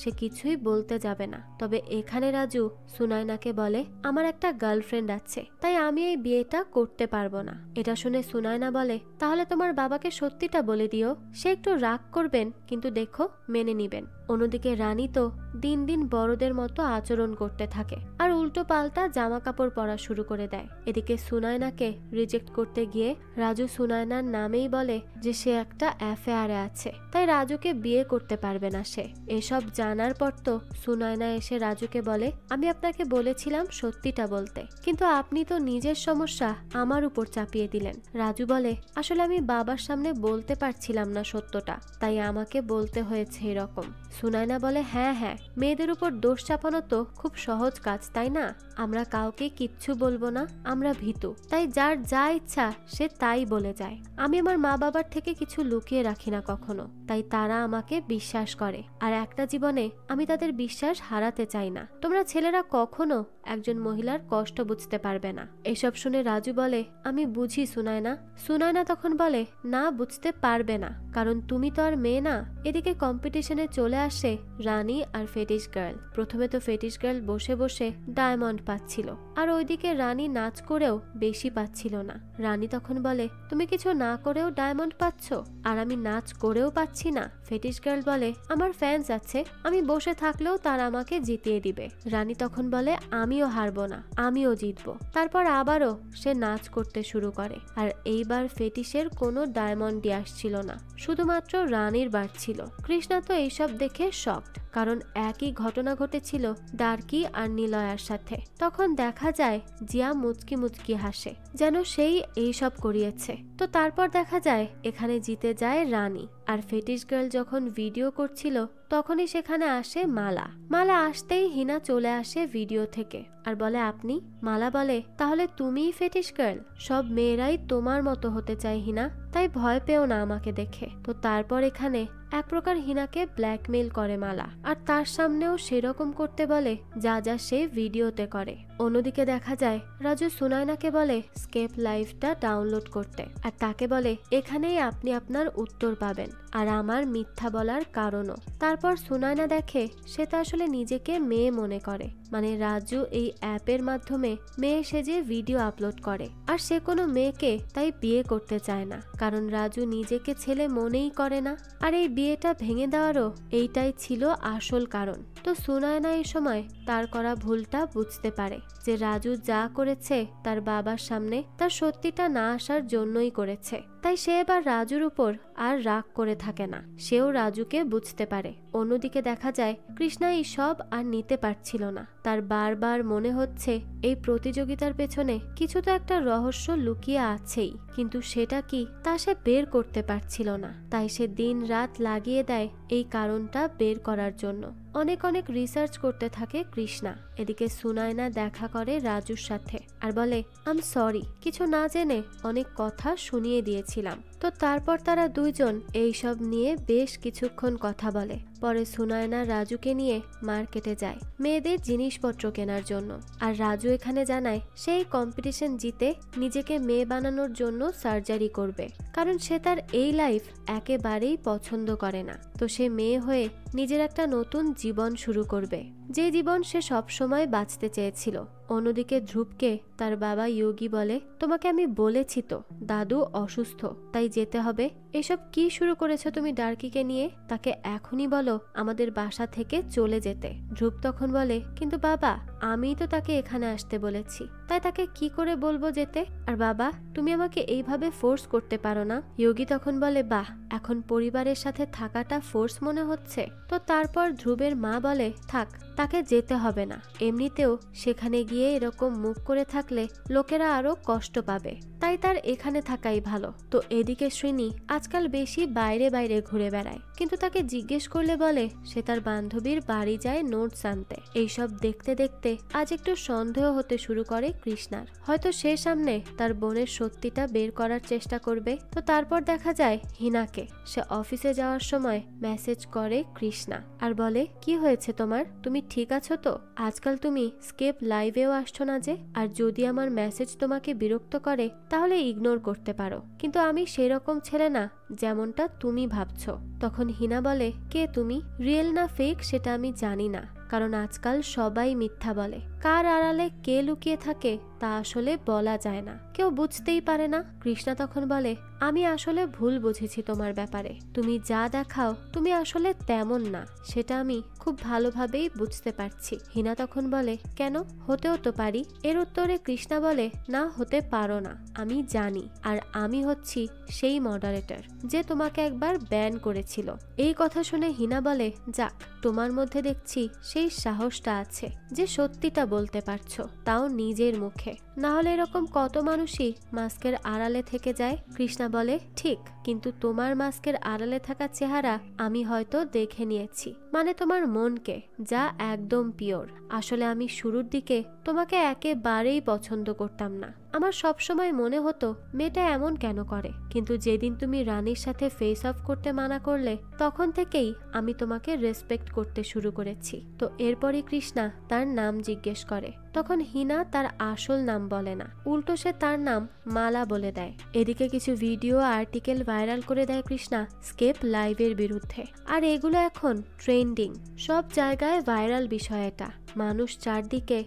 সে কিছুই বলতে যাবে না। তবে এখানে রাজু সুনায়নাকে বলে, আমার একটা গার্লফ্রেন্ড আছে, তাই আমি এই বিয়েটা করতে পারবো না। এটা শুনে সুনায়না বলে, তাহলে তোমার বাবাকে সত্যিটা বলে দিও, সে একটু রাগ করবেন কিন্তু দেখো মেনে নিবেন। অন্যদিকে রানী তো দিন দিন বড়দের মতো আচরণ করতে থাকে আর উল্টো পাল্টা জামা কাপড় পরা শুরু করে দেয়। এদিকে সুনায়নাকে রিজেক্ট করতে গিয়ে রাজু সুনায়নার নামেই বলে যে সে একটা অ্যাফেয়ারে আছে, তাই রাজুকে বিয়ে করতে পারবে না সে। এসব জানার পর তো সুনায়না এসে রাজুকে বলে, আমি আপনাকে বলেছিলাম সত্যিটা বলতে, কিন্তু আপনি তো নিজের সমস্যা আমার উপর চাপিয়ে দিলেন। রাজু বলে, আসলে আমি বাবার সামনে বলতে পারছিলাম না সত্যটা, তাই আমাকে বলতে হয়েছে এরকম। সুনায়না বলে, হ্যাঁ হ্যাঁ, মেয়েদের উপর দোষ চাপানো তো খুব সহজ কাজ, তাই না? আমরা কাউকে কিচ্ছু বলবো না, আমরা ভীতু, তাই যার যা ইচ্ছা সে তাই বলে যায়। আমি আমার মা বাবার থেকে কিছু লুকিয়ে রাখি না কখনো, তাই তারা আমাকে বিশ্বাস করে, আর একটা জীবনে আমি তাদের বিশ্বাস হারাতে চাই না। তোমরা ছেলেরা কখনো একজন মহিলার কষ্ট বুঝতে পারবে না। এসব শুনে রাজু বলে, আমি বুঝি সুনায়না। সুনায়না তখন বলে, না বুঝতে পারবে না, কারণ তুমি তো আর মেয়ে না। এদিকে কম্পিটিশনে চলে আসে রানী আর ফেটিশ গার্ল। প্রথমে তো ফেটিশ গার্ল বসে বসে ডায়মন্ড পাচ্ছিল, আর ওইদিকে রানী নাচ করেও বেশি পাচ্ছিল না। রানী তখন বলে, তুমি কিছু না করেও ডায়মন্ড পাচ্ছ, আর আমি নাচ করেও পাচ্ছি না। ফেটিশ গার্ল বলে, আমার ফ্যান্স আছে, আমি বসে থাকলেও তারা আমাকে জিতিয়ে দিবে। রানী তখন বলে, আমিও হারবো না, আমিও জিতবো। তারপর আবারও সে নাচ করতে শুরু করে, আর এইবার ফেটিশের কোনো ডায়মন্ডই আসছিল না, শুধুমাত্র রানীর বার ছিল। কৃষ্ণা তো এইসব দেখে শকড, কারণ একই ঘটনা ঘটেছিল ডার্কি আর নিলয়ার সাথে। তখন দেখা যায় জিয়া মুচকি মুচকি হাসে, যেন সেই এইসব করিয়েছে। তো তারপর দেখা যায় এখানে জিতে যায় রানী, আর ফেটিশ গার্ল যখন ভিডিও করছিল তখনই সেখানে আসে মালা। মালা আসতেই হিনা চলে আসে ভিডিও থেকে আর বলে, আপনি? মালা বলে, তাহলে তুমিই ফেটিশ গার্ল? সব মেয়েরাই তোমার মতো হতে চায় হিনা, তাই ভয় পেও না আমাকে দেখে। তো তারপর এখানে এক প্রকার হিনাকে ব্ল্যাকমেইল করে মালা, আর তার সামনেও সেরকম করতে বলে যা যা সে ভিডিওতে করে। অন্যদিকে দেখা যায় রাজু সুনায়নাকে বলে স্কেপ লাইভটা ডাউনলোড করতে, আর তাকে বলে এখানেই আপনি আপনার উত্তর পাবেন আর আমার মিথ্যা বলার কারণও। তারপর সুনায়না দেখে সে তো আসলে নিজেকে মেয়ে মনে করে, মানে রাজু এই অ্যাপের মাধ্যমে মেয়ে সেজে ভিডিও আপলোড করে, আর সে কোনো মেয়েকে তাই বিয়ে করতে চায় না, কারণ রাজু নিজেকে ছেলে মনেই করে না। আর এই বিয়েটা ভেঙে দেওয়ারও এইটাই ছিল আসল কারণ। তো সুনায়না এই সময় তার করা ভুলটা বুঝতে পারে যে রাজু যা করেছে তার বাবার সামনে তার সত্যিটা না আসার জন্যই করেছে, তাই সে এবার রাজুর উপর আর রাগ করে থাকে না, সেও রাজুকে বুঝতে পারে। অন্যদিকে দেখা যায় কৃষ্ণা এই সব আর নিতে পারছিল না, তার বারবার মনে হচ্ছে এই প্রতিযোগিতার পেছনে কিছু তো একটা রহস্য লুকিয়ে আছেই, কিন্তু সেটা কি তা সে বের করতে পারছিল না। তাই সে দিন রাত লাগিয়ে দেয় এই কারণটা বের করার জন্য। অনেক অনেক রিসার্চ করতে থাকে কৃষ্ণা। এদিকে সুনায়না দেখা করে রাজুর সাথে আর বলে, আম সরি, কিছু না জেনে অনেক কথা শুনিয়ে দিয়েছিলাম। তো তারপর তারা দুইজন এইসব নিয়ে বেশ কিছুক্ষণ কথা বলে। পরে সুনায়না রাজুকে নিয়ে মার্কেটে যায় মেয়েদের জিনিসপত্র কেনার জন্য। আর রাজু এখানে জানায় সেই কম্পিটিশন জিতে নিজেকে মেয়ে বানানোর জন্য সার্জারি করবে, কারণ সে তার এই লাইফ একেবারেই পছন্দ করে না। তো সে মেয়ে হয়ে নিজের একটা নতুন জীবন শুরু করবে, যে জীবন সে সবসময় বাঁচতে চেয়েছিল। অন্যদিকে ধ্রুবকে তার বাবা যোগী বলে, তোমাকে আমি বলেছি তো দাদু অসুস্থ, তাই যেতে হবে। এসব কি শুরু করেছো তুমি ডার্কিকে নিয়ে? তাকে এখনই বলো আমাদের বাসা থেকে চলে যেতে। ধ্রুব তখন বলে, কিন্তু বাবা আমিই তো তাকে এখানে আসতে বলেছি, তাই তাকে কি করে বলবো যেতে? আর বাবা তুমি আমাকে এইভাবে ফোর্স করতে পারো না। যোগী তখন বলে, বাহ, এখন পরিবারের সাথে থাকাটা ফোর্স মনে হচ্ছে। তো তারপর ধ্রুবের মা বলে, থাক, তাকে যেতে হবে না, এমনিতেও সেখানে গিয়ে এরকম মুখ করে থাকলে লোকেরা আরো কষ্ট পাবে, তাই তার এখানে থাকাই ভালো। তো এদিকে শ্রীনি আজকাল বেশি বাইরে বাইরে ঘুরে বেড়ায়, কিন্তু তাকে জিজ্ঞেস করলে বলে সে তার বান্ধবীর বাড়ি যায় নোটস আনতে। এইসব দেখতে দেখতে আজ একটু সন্দেহ হতে শুরু করে কৃষ্ণার, হয়তো সে সামনে তার বোনের সত্যিটা বের করার চেষ্টা করবে। তো তারপর দেখা যায় হিনাকে, সে অফিসে যাওয়ার সময় মেসেজ করে কৃষ্ণা আর বলে, কি হয়েছে তোমার, তুমি ঠিক আছো তো? আজকাল তুমি স্কেপ লাইভেও আসছো না যে, আর যদি আমার মেসেজ তোমাকে বিরক্ত করে তাহলে ইগনোর করতে পারো, কিন্তু আমি সেরকম ছেলে না যেমনটা তুমি ভাবছো। তখন হিনা বলে, কে তুমি? রিয়েল না ফেক সেটা আমি জানি না, কারণ আজকাল সবাই মিথ্যা বলে, কার আড়ালে কে লুকিয়ে থাকে তা আসলে বলা যায় না, কেউ বুঝতেই পারে না। কৃষ্ণা তখন বলে, আমি আসলে ভুল বুঝেছি তোমার ব্যাপারে, তুমি যা দেখাও তুমি আসলে তেমন না, সেটা আমি খুব ভালোভাবেই বুঝতে পারছি। হিনা তখন বলে, কেন, হতেও তো পারি। এর উত্তরে কৃষ্ণা বলে, না, হতে পারো না, আমি জানি, আর আমি হচ্ছি সেই মডারেটর যে তোমাকে একবার ব্যান করেছিল। এই কথা শুনে হিনা বলে, যাক, তোমার মধ্যে দেখছি সেই সাহসটা আছে যে সত্যিটা বলতে পারছো, তাও নিজের মুখে, না হলে এরকম কত মানুষই মাস্কের আড়ালে থেকে যায়। কৃষ্ণা বলে, ঠিক, কিন্তু তোমার মাস্কের আড়ালে থাকা চেহারা আমি হয়তো দেখে নিয়েছি, মানে তোমার মনকে, যা একদম পিওর। আসলে আমি শুরুর দিকে তোমাকে একেবারেই পছন্দ করতাম না, আমার সবসময় মনে হতো মেয়েটা এমন কেন করে, কিন্তু যেদিন তুমি রানীর সাথে ফেস অফ করতে মানা করলে তখন থেকেই আমি তোমাকে রেসপেক্ট করতে শুরু করেছি। তো এরপরই কৃষ্ণা তার নাম জিজ্ঞেস করে, তখন হিনা তার আসল নাম বলে না, উল্টো সে তার নাম মালা বলে দেয়। এদিকে কিছু ভিডিও আর্টিকেল ভাইরাল করে দেয় কৃষ্ণা স্কেপ লাইভের বিরুদ্ধে, আর এগুলো এখন ট্রেন্ডিং, সব জায়গায় ভাইরাল বিষয় এটা। মানুষ চারদিকে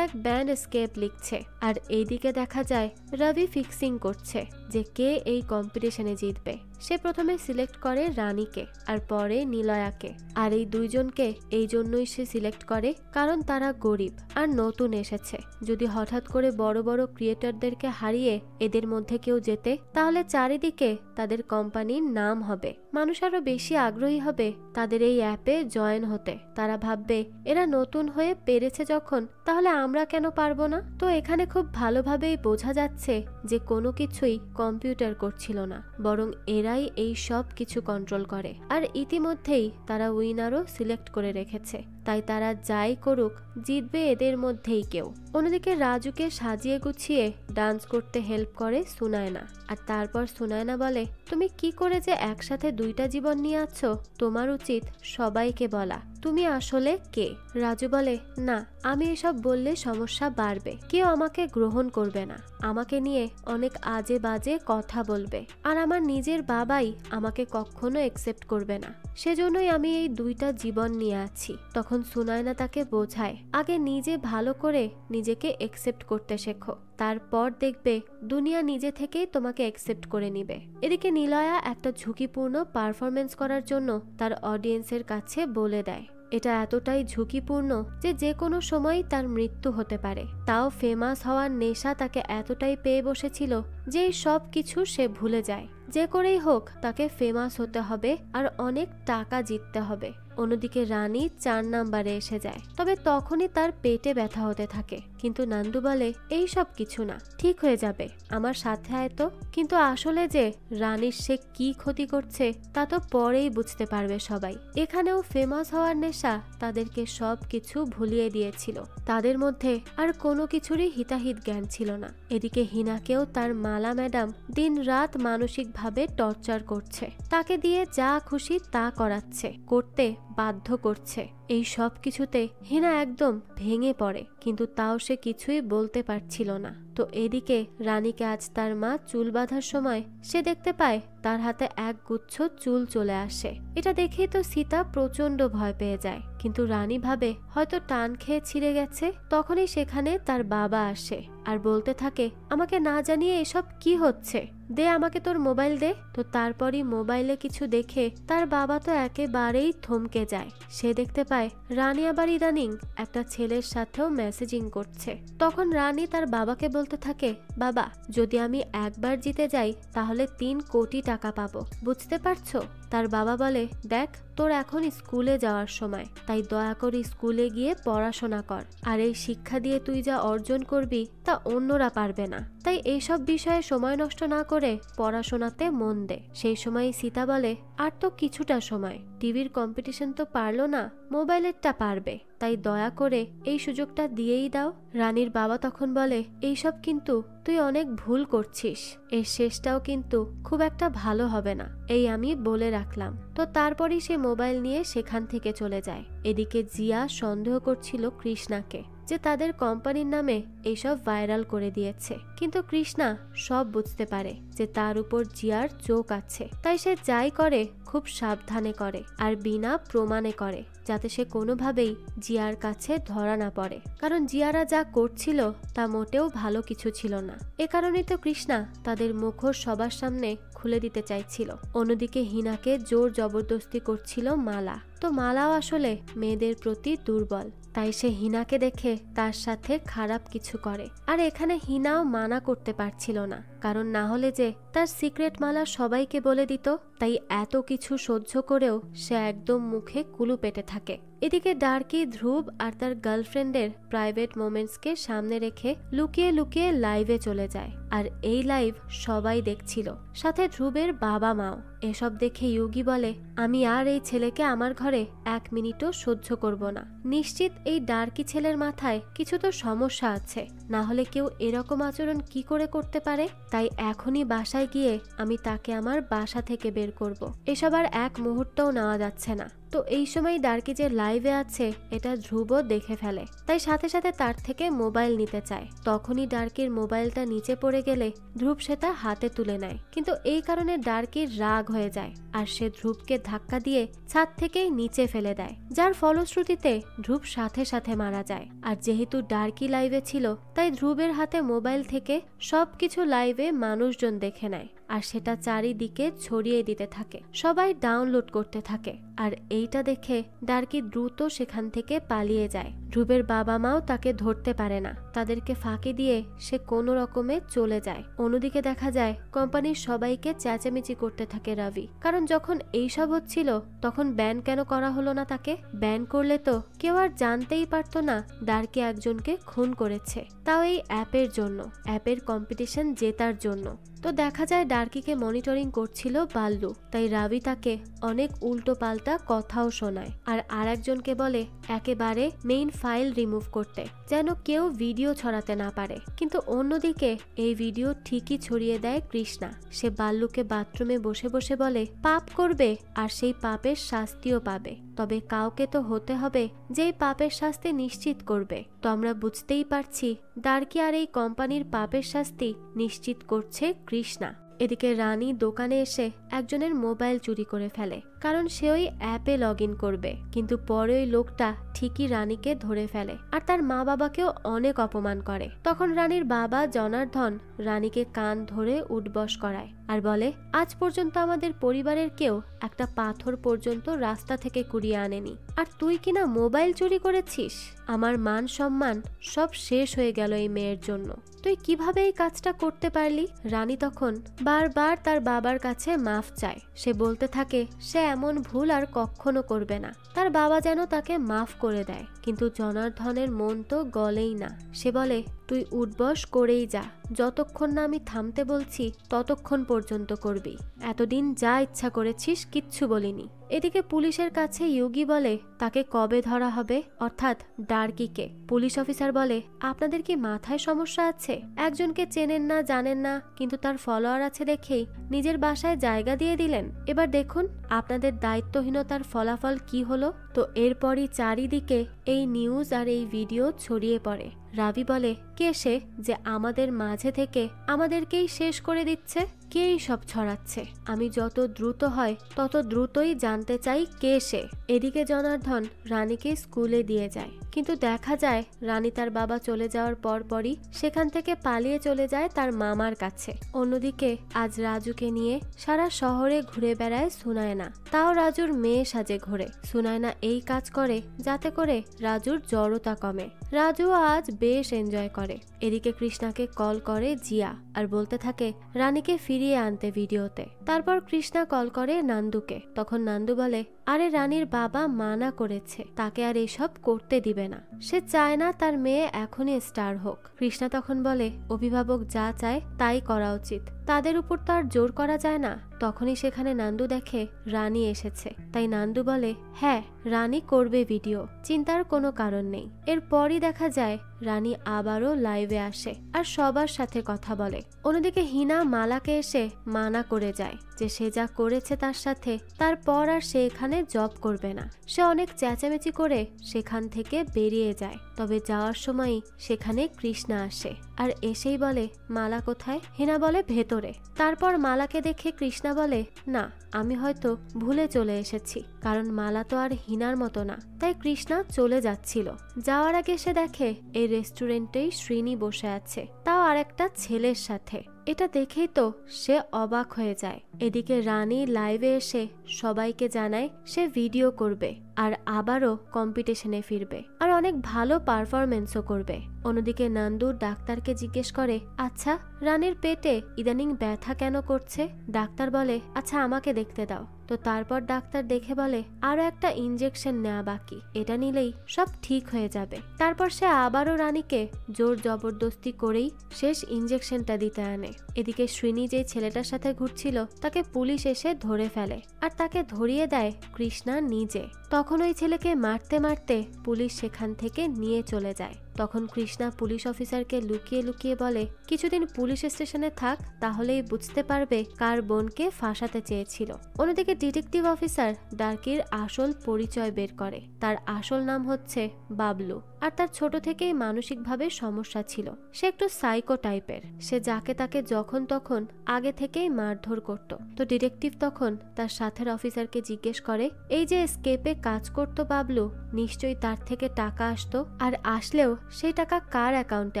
#ব্যান স্কেপ লিখছে, আর এইদিকে দেখা যায় রবি ফিক্সিং করছে যে কে এই কম্পিটিশনে জিতবে। সে প্রথমে সিলেক্ট করে রানীকে আর পরে নিলয়াকে, আর এই দুইজনকে এই জন্যই সে সিলেক্ট করে কারণ তারা গরিব আর নতুন এসেছে। যদি হঠাৎ করে বড় বড় ক্রিয়েটরদেরকে হারিয়ে এদের মধ্যে কেউ জেতে তাহলে চারিদিকে তাদের কোম্পানির নাম হবে, মানুষ আরো বেশি আগ্রহী হবে তাদের এই অ্যাপে জয়েন হতে। তারা ভাববে এরা নতুন হয়ে পেরেছে যখন, তাহলে আমরা কেন পারবো না? তো এখানে খুব ভালোভাবেই বোঝা যাচ্ছে যে কোনো কিছুই কম্পিউটার করছিল না, বরং এরাই এই সব কিছু কন্ট্রোল করে। আর ইতিমধ্যেই তারা উইনারও সিলেক্ট করে রেখেছে, তাই তারা যাই করুক জিতবে এদের মধ্যেই কেউ। অন্যদিকে রাজুকে সাজিয়ে গুছিয়ে ডান্স করতে হেল্প করে সুনায়না, আর তারপর সুনায়না বলে, তুমি কি করে যে একসাথে দুইটা জীবন নিয়ে আছো, তোমার উচিত সবাইকে বলা তুমি আসলে কে। রাজু বলে, না, আমি এসব বললে সমস্যা বাড়বে, কেউ আমাকে গ্রহণ করবে না, আমাকে নিয়ে অনেক আজে বাজে কথা বলবে, আর আমার নিজের বাবাই আমাকে কখনো একসেপ্ট করবে না, সেজন্যই আমি এই দুইটা জীবন নিয়ে আছি। তখন সুনায়না তাকে বোঝায়, আগে নিজে ভালো করে নিজেকে একসেপ্ট করতে শেখো, তারপর দেখবে দুনিয়া নিজে থেকেই তোমাকে একসেপ্ট করে নিবে। এদিকে নিলয়া একটা ঝুঁকিপূর্ণ পারফরমেন্স করার জন্য তার অডিয়েন্সের কাছে বলে দেয় এটা এতটাই ঝুঁকিপূর্ণ যে যে কোনো সময় তার মৃত্যু হতে পারে। তাও ফেমাস হওয়ার নেশা তাকে এতটাই পেয়ে বসেছিল যে সব কিছু সে ভুলে যায়, যে করেই হোক তাকে ফেমাস হতে হবে আর অনেক টাকা জিততে হবে। অন্যদিকে রানী 4 নাম্বারে এসে যায়। তবে তখনই তার পেটে ব্যথা হতে থাকে, কিন্তু নান্দু বলে এই সব কিছু না, ঠিক হয়ে যাবে, আমার সাথে আয় তো। কিন্তু আসলে যে রানীর সে কি ক্ষতি করছে তা তো পরেই বুঝতে পারবে সবাই। এখানেও ফেমাস হওয়ার নেশা তাদেরকে সব কিছু ভুলিয়ে দিয়েছিল, তাদের মধ্যে আর কোনো কিছুরই হিতাহিত জ্ঞান ছিল না। এদিকে হিনাকেও তার মালা ম্যাডাম দিন রাত মানসিকভাবে টর্চার করছে, তাকে দিয়ে যা খুশি তা করাচ্ছে, করতে বাধ্য করছে। এই সব কিছুতে হিনা একদম ভেঙে পড়ে, কিন্তু তাও সে কিছুই বলতে পারছিল না। তো এদিকে রানীকে আজ তার মা চুল বাঁধার সময় সে দেখতে পায় তার হাতে এক গুচ্ছ চুল চলে আসে। এটা দেখেই তো সীতা প্রচন্ড ভয় পেয়ে যায়, কিন্তু রানী ভাবে হয়তো টান খেয়ে ছিঁড়ে গেছে। তখনই সেখানে তার বাবা আসে আর বলতে থাকে, আমাকে না জানিয়ে এসব কি হচ্ছে, দে আমাকে তোর মোবাইল দে। তো তারপরই মোবাইলে কিছু দেখে তার বাবা তো একেবারেই থমকে যায়। সে দেখতে পায় রানী আবার ইদানিং একটা ছেলের সাথেও মেসেজিং করছে। তখন রানী তার বাবাকে বলতে থাকে, বাবা যদি আমি একবার জিতে যাই তাহলে 3 কোটি টাকা পাবো, বুঝতে পারছো? তার বাবা বলে, দেখ তোর এখন স্কুলে যাওয়ার সময়, তাই দয়া করে স্কুলে গিয়ে পড়াশোনা কর, আর এই শিক্ষা দিয়ে তুই যা অর্জন করবি তা অন্যরা পারবে না, তাই এইসব বিষয়ে সময় নষ্ট না করে পড়াশোনাতে মন দে। সেই সময় সীতা বলে, আর তো কিছুটা সময়, টিভির কম্পিটিশন তো পারলো না, মোবাইলেরটা পারবে, তাই দয়া করে এই সুযোগটা দিয়েই দাও। রানীর বাবা তখন বলে, এইসব কিন্তু তুই অনেক ভুল করছিস, এর শেষটাও কিন্তু খুব একটা ভালো হবে না, এই আমি বলে রাখলাম। তো তারপরই সে মোবাইল নিয়ে সেখান থেকে চলে যায়। এদিকে জিয়া সন্দেহ করছিল কৃষ্ণাকে যে তাদের কোম্পানির নামে এইসব ভাইরাল করে দিয়েছে, কিন্তু কৃষ্ণা সব বুঝতে পারে যে তার উপর জিয়ার চোখ আছে, তাই সে যাই করে খুব সাবধানে করে আর বিনা প্রমাণে করে, যাতে সে কোনোভাবেই জিয়ার কাছে ধরা না পড়ে, কারণ জিয়ারা যা করছিল তা মোটেও ভালো কিছু ছিল না। এ কারণেই তো কৃষ্ণা তাদের মুখোশ সবার সামনে খুলে দিতে চাইছিল। অন্যদিকে হিনাকে জোর জবরদস্তি করছিল মালা। তো মালাও আসলে মেয়েদের প্রতি দুর্বল, তাই সে হিনাকে দেখে তার সাথে খারাপ কিছু করে। আর এখানে হিনাও মানা করতে পারছিল না, কারণ না হলে যে তার সিক্রেট মালা সবাইকে বলে দিত। তাই এত কিছু সহ্য করেও সে একদম মুখে কুলু পেটে থাকে। এদিকে ডার্কি ধ্রুব আর তার গার্লফ্রেন্ডের প্রাইভেট মোমেন্টসকে সামনে রেখে লুকিয়ে লুকিয়ে লাইভে চলে যায়, আর এই লাইভ সবাই দেখছিল, সাথে ধ্রুবের বাবা মাও। এসব দেখে ইউগি বলে, আমি আর এই ছেলেকে আমার ঘরে 1 মিনিটও সহ্য করব না, নিশ্চিত এই ডার্কি ছেলের মাথায় কিছু তো সমস্যা আছে, না হলে কেউ এরকম আচরণ কি করে করতে পারে। তাই এখনই বাসায় গিয়ে আমি তাকে আমার বাসা থেকে বের করব, এসব আর 1 মুহূর্তও নেওয়া যাচ্ছে না। তো এই সময় ডার্কি যে লাইভে আছে এটা ধ্রুব দেখে ফেলে, তাই সাথে সাথে তার থেকে মোবাইল নিতে চায়। তখনই ডার্কির মোবাইলটা নিচে পড়ে গেলে ধ্রুব সেটা হাতে তুলে নেয়, কিন্তু এই কারণে ডার্কির রাগ হয়ে যায় আর সে ধ্রুবকে ধাক্কা দিয়ে ছাদ থেকেই নিচে ফেলে দেয়, যার ফলশ্রুতিতে ধ্রুব সাথে সাথে মারা যায়। আর যেহেতু ডার্কি লাইভে ছিল তাই ধ্রুবের হাতে মোবাইল থেকে সবকিছু লাইভে মানুষজন দেখে নেয়, আর সেটা চারিদিকে ছড়িয়ে দিতে থাকে, সবাই ডাউনলোড করতে থাকে। আর এইটা দেখে ডার্কি দ্রুত সেখান থেকে পালিয়ে যায়। ধ্রুবের বাবা মাও তাকে ধরতে পারে না, তাদেরকে ফাঁকি দিয়ে সে কোনো রকমে চলে যায়। অন্যদিকে দেখা যায় কোম্পানির সবাইকে চেঁচামেচি করতে থাকে রবি, কারণ যখন এইসব হচ্ছিল তখন ব্যান কেন করা হলো না তাকে? ব্যান করলে তো কেউ আর জানতেই পারতো না ডার্কি একজনকে খুন করেছে, তাও এই অ্যাপের জন্য, অ্যাপের কম্পিটিশন জেতার জন্য। তো দেখা যায় ডার্কিকে মনিটরিং করছিল বাল্লু, তাই রাবি তাকে অনেক উল্টো পাল্টা কথাও শোনায়, আর আরেকজনকে বলে একেবারে মেইন ফাইল রিমুভ করতে, যেন কেউ ভিডিও ছড়াতে না পারে। কিন্তু অন্যদিকে এই ভিডিও ঠিকই ছড়িয়ে দেয় কৃষ্ণা। সে বাল্লুকে বাথরুমে বসে বসে বলে পাপ করবে আর সেই পাপের শাস্তিও পাবে, তবে কাউকে তো হতে হবে যেই পাপের শাস্তি নিশ্চিত করবে। তো আমরা বুঝতেই পারছি ডার্কি আর এই কোম্পানির পাপের শাস্তি নিশ্চিত করছে কৃষ্ণা। এদিকে রানী দোকানে এসে একজনের মোবাইল চুরি করে ফেলে, কারণ সে ওই অ্যাপে লগ ইন করবে, কিন্তু পরে ওই লোকটা ঠিকই রানীকে ধরে ফেলে আর তার মা বাবাকেও অনেক অপমান করে। তখন রানীর বাবা জনার্দন রানীকে কান ধরে উঠবস করায় আর বলে, আজ পর্যন্ত আমাদের পরিবারের কেউ একটা পাথর পর্যন্ত রাস্তা থেকে কুড়িয়ে আনেনি, আর তুই কিনা মোবাইল চুরি করেছিস? আমার মান সম্মান সব শেষ হয়ে গেল এই মেয়ের জন্য, তুই কিভাবে এই কাজটা করতে পারলি? রানী তখন বারবার তার বাবার কাছে মাফ চায়। সে বলতে থাকে সে এমন ভুল আর কখনো করবে না। তার বাবা যেন তাকে মাফ করে দেয়, কিন্তু জনার্ধনের মন তো গলেই না। সে বলে, তুই উঠবস করেই যা, যতক্ষণ না আমি থামতে বলছি ততক্ষণ পর্যন্ত করবি। এতদিন যা ইচ্ছা করেছিস, কিচ্ছু বলিনি। এদিকে পুলিশের কাছে ইউগি বলে তাকে কবে ধরা হবে, অর্থাৎ ডার্কিকে। পুলিশ অফিসার বলে, আপনাদের কি মাথায় সমস্যা আছে? একজনকে চেনেন না, জানেন না, কিন্তু তার ফলোয়ার আছে দেখেই নিজের বাসায় জায়গা দিয়ে দিলেন। এবার দেখুন আপনাদের দায়িত্বহীনতার ফলাফল কি হলো। তো এরপরই চারিদিকে এই নিউজ আর এই ভিডিও ছড়িয়ে পড়ে। রাভি বলে, কে সে যে আমাদের মাঝে থেকে আমাদেরকেই শেষ করে দিচ্ছে? কেই সব ছড়াচ্ছে? আমি যত দ্রুত হয় তত দ্রুতই জানতে চাই কে সে। এদিকে জনার্ধন রানীকে স্কুলে দিয়ে যায়, কিন্তু দেখা যায় রানী তার বাবা চলে যাওয়ার পরপরই সেখান থেকে পালিয়ে চলে যায় তার মামার কাছে। অন্যদিকে আজ রাজুকে নিয়ে সারা শহরে ঘুরে বেড়ায় সুনায়না। তাও রাজুর মেয়ে সাজে ঘোরে। সুনায়না এই কাজ করে যাতে করে রাজুর জড়তা কমে। রাজু আজ বেশ এনজয় করে। এদিকে কৃষ্ণাকে কল করে জিয়া আর বলতে থাকে রানীকে ফিরিয়ে আনতে ভিডিওতে। তারপর কৃষ্ণা কল করে নান্দুকে। তখন নান্দু বলে, আরে রানীর বাবা মানা করেছে, তাকে আর এসব করতে দিবে না। সে চায় না তার মেয়ে এখনই স্টার হোক। কৃষ্ণা তখন বলে, অভিভাবক যা চায় তাই করা উচিত, তাদের উপর তো আর জোর করা যায় না। তখনই সেখানে নান্দু দেখে রানী এসেছে। তাই নান্দু বলে, হ্যাঁ রানী করবে ভিডিও, চিন্তার কোনো কারণ নেই। এরপরই দেখা যায় রানী আবারও লাইভে আসে আর সবার সাথে কথা বলে। অন্যদিকে হিনা মালাকে এসে মানা করে যায় যে সে যা করেছে তার সাথে, তারপর আর সে এখানে জব করবে না। সে অনেক চেঁচামেচি করে সেখান থেকে বেরিয়ে যায়। তবে যাওয়ার সময়ই সেখানে কৃষ্ণা আসে আর এসেই বলে, মালা কোথায়? হিনা বলে, ভেতরে। তারপর মালাকে দেখে কৃষ্ণা বলে, না আমি হয়তো ভুলে চলে এসেছি, কারণ মালা তো আর হিনার মতো না। তাই কৃষ্ণা চলে যাচ্ছিল। যাওয়ার আগে সে দেখে এই রেস্টুরেন্টেই শ্রীনি বসে আছে, তাও আর একটা ছেলের সাথে। এটা দেখেই তো সে অবাক হয়ে যায়। এদিকে রানী লাইভে এসে সবাইকে জানায় সে ভিডিও করবে আর আবারও কম্পিটিশনে ফিরবে আর অনেক ভালো পারফরমেন্সও করবে। অন্যদিকে নান্দু ডাক্তারকে জিজ্ঞেস করে, আচ্ছা রানীর পেটে ইদানিং ব্যথা কেন করছে? ডাক্তার বলে, আচ্ছা আমাকে দেখতে দাও। তো তারপর ডাক্তার দেখে বলে, আরো একটা ইনজেকশন নেওয়া বাকি, এটা নিলেই সব ঠিক হয়ে যাবে। তারপর সে আবারও রানীকে জোর জবরদস্তি করেই শেষ ইনজেকশনটা দিতে আনে। এদিকে শ্রীনি যে ছেলেটার সাথে ঘুরছিল তাকে পুলিশ এসে ধরে ফেলে আর তাকে ধরিয়ে দেয় কৃষ্ণা নিজে। তখন ওই ছেলেকে মারতে মারতে পুলিশ সেখান থেকে নিয়ে চলে যায়। তখন কৃষ্ণা পুলিশ অফিসারকে লুকিয়ে লুকিয়ে বলে, কিছুদিন পুলিশ স্টেশনে থাক, তাহলেই বুঝতে পারবে কার বোনকে ফাঁসাতে চেয়েছিল। অন্যদিকে ডিটেকটিভ অফিসার ডার্কির আসল পরিচয় বের করে। তার আসল নাম হচ্ছে বাবলু আর তার ছোট থেকেই মানসিকভাবে সমস্যা ছিল। সে একটু সাইকো টাইপের। সে যাকে তাকে যখন তখন আগে থেকেই মারধর করত। তো ডিটেকটিভ তখন তার সাথের অফিসারকে জিজ্ঞেস করে, এই যে স্কেপে কাজ করত বাবলু, নিশ্চয়ই তার থেকে টাকা আসতো, আর আসলেও সেই টাকা কার অ্যাকাউন্টে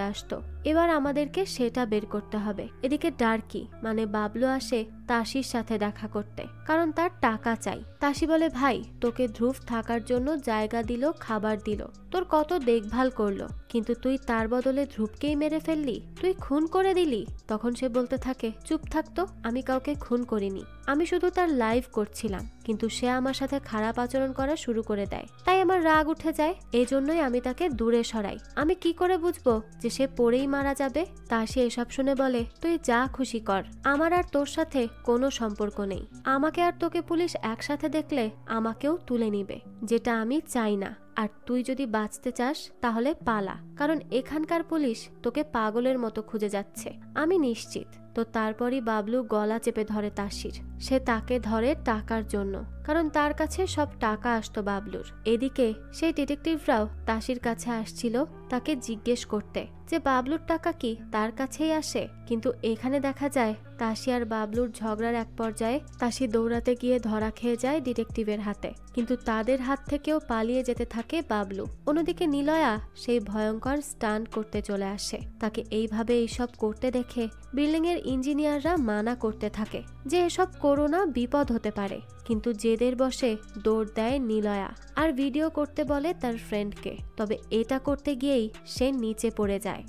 আসতো? এবার আমাদেরকে সেটা বের করতে হবে। এদিকে ডার্কি মানে বাবলু আসে তাসির সাথে দেখা করতে, কারণ তার টাকা চাই। তাসি বলে, ভাই তোকে ধ্রুব থাকার জন্য জায়গা দিল, খাবার দিল, তোর কত দেখভাল করলো, কিন্তু তুই তার বদলে ধ্রুবকেই মেরে ফেললি, তুই খুন করে দিলি। তখন সে বলতে থাকে, চুপ থাকতো, আমি কাউকে খুন করিনি, আমি শুধু তার লাইভ করছিলাম, কিন্তু সে আমার সাথে খারাপ আচরণ করা শুরু করে দেয়, তাই আমার রাগ উঠে যায়, এই জন্যই আমি তাকে দূরে সরাই। আমি কি করে বুঝবো যে সে পরেই মারা যাবে? তাসি এসব শুনে বলে, তুই যা খুশি কর, আমার আর তোর সাথে কোনো সম্পর্ক নেই। আমাকে আর তোকে পুলিশ একসাথে দেখলে আমাকেও তুলে নিবে, যেটা আমি চাই না। আর তুই যদি বাঁচতে চাস তাহলে পালা, কারণ এখানকার পুলিশ তোকে পাগলের মতো খুঁজে যাচ্ছে, আমি নিশ্চিত। তো তারপরই বাবলু গলা চেপে ধরে তাসির। সে তাকে ধরে টাকার জন্য, কারণ তার কাছে সব টাকা আসতো বাবলুর। এদিকে সেই ডিটেকটিভরাও তাসির কাছে আসছিল তাকে জিজ্ঞেস করতে যে বাবলুর টাকা কি তার কাছেই আসে। কিন্তু এখানে দেখা যায় তাসি আর বাবলুর ঝগড়ার এক পর্যায়ে তাসি দৌড়াতে গিয়ে ধরা খেয়ে যায় ডিটেকটিভের হাতে, কিন্তু তাদের হাত থেকেও পালিয়ে যেতে থাকে বাবলু। অন্যদিকে নিলয়া সেই ভয়ঙ্কর স্টান্ট করতে চলে আসে। তাকে এইভাবে এইসব করতে দেখে বিল্ডিং এর ইঞ্জিনিয়াররা মানা করতে থাকে যে এসব করো না, বিপদ হতে পারে, কিন্তু জেদের বসে দৌড় দেয় নিলয়া আর ভিডিও করতে বলে তার ফ্রেন্ডকে। তবে এটা করতে গিয়েই সে নিচে পড়ে যায়।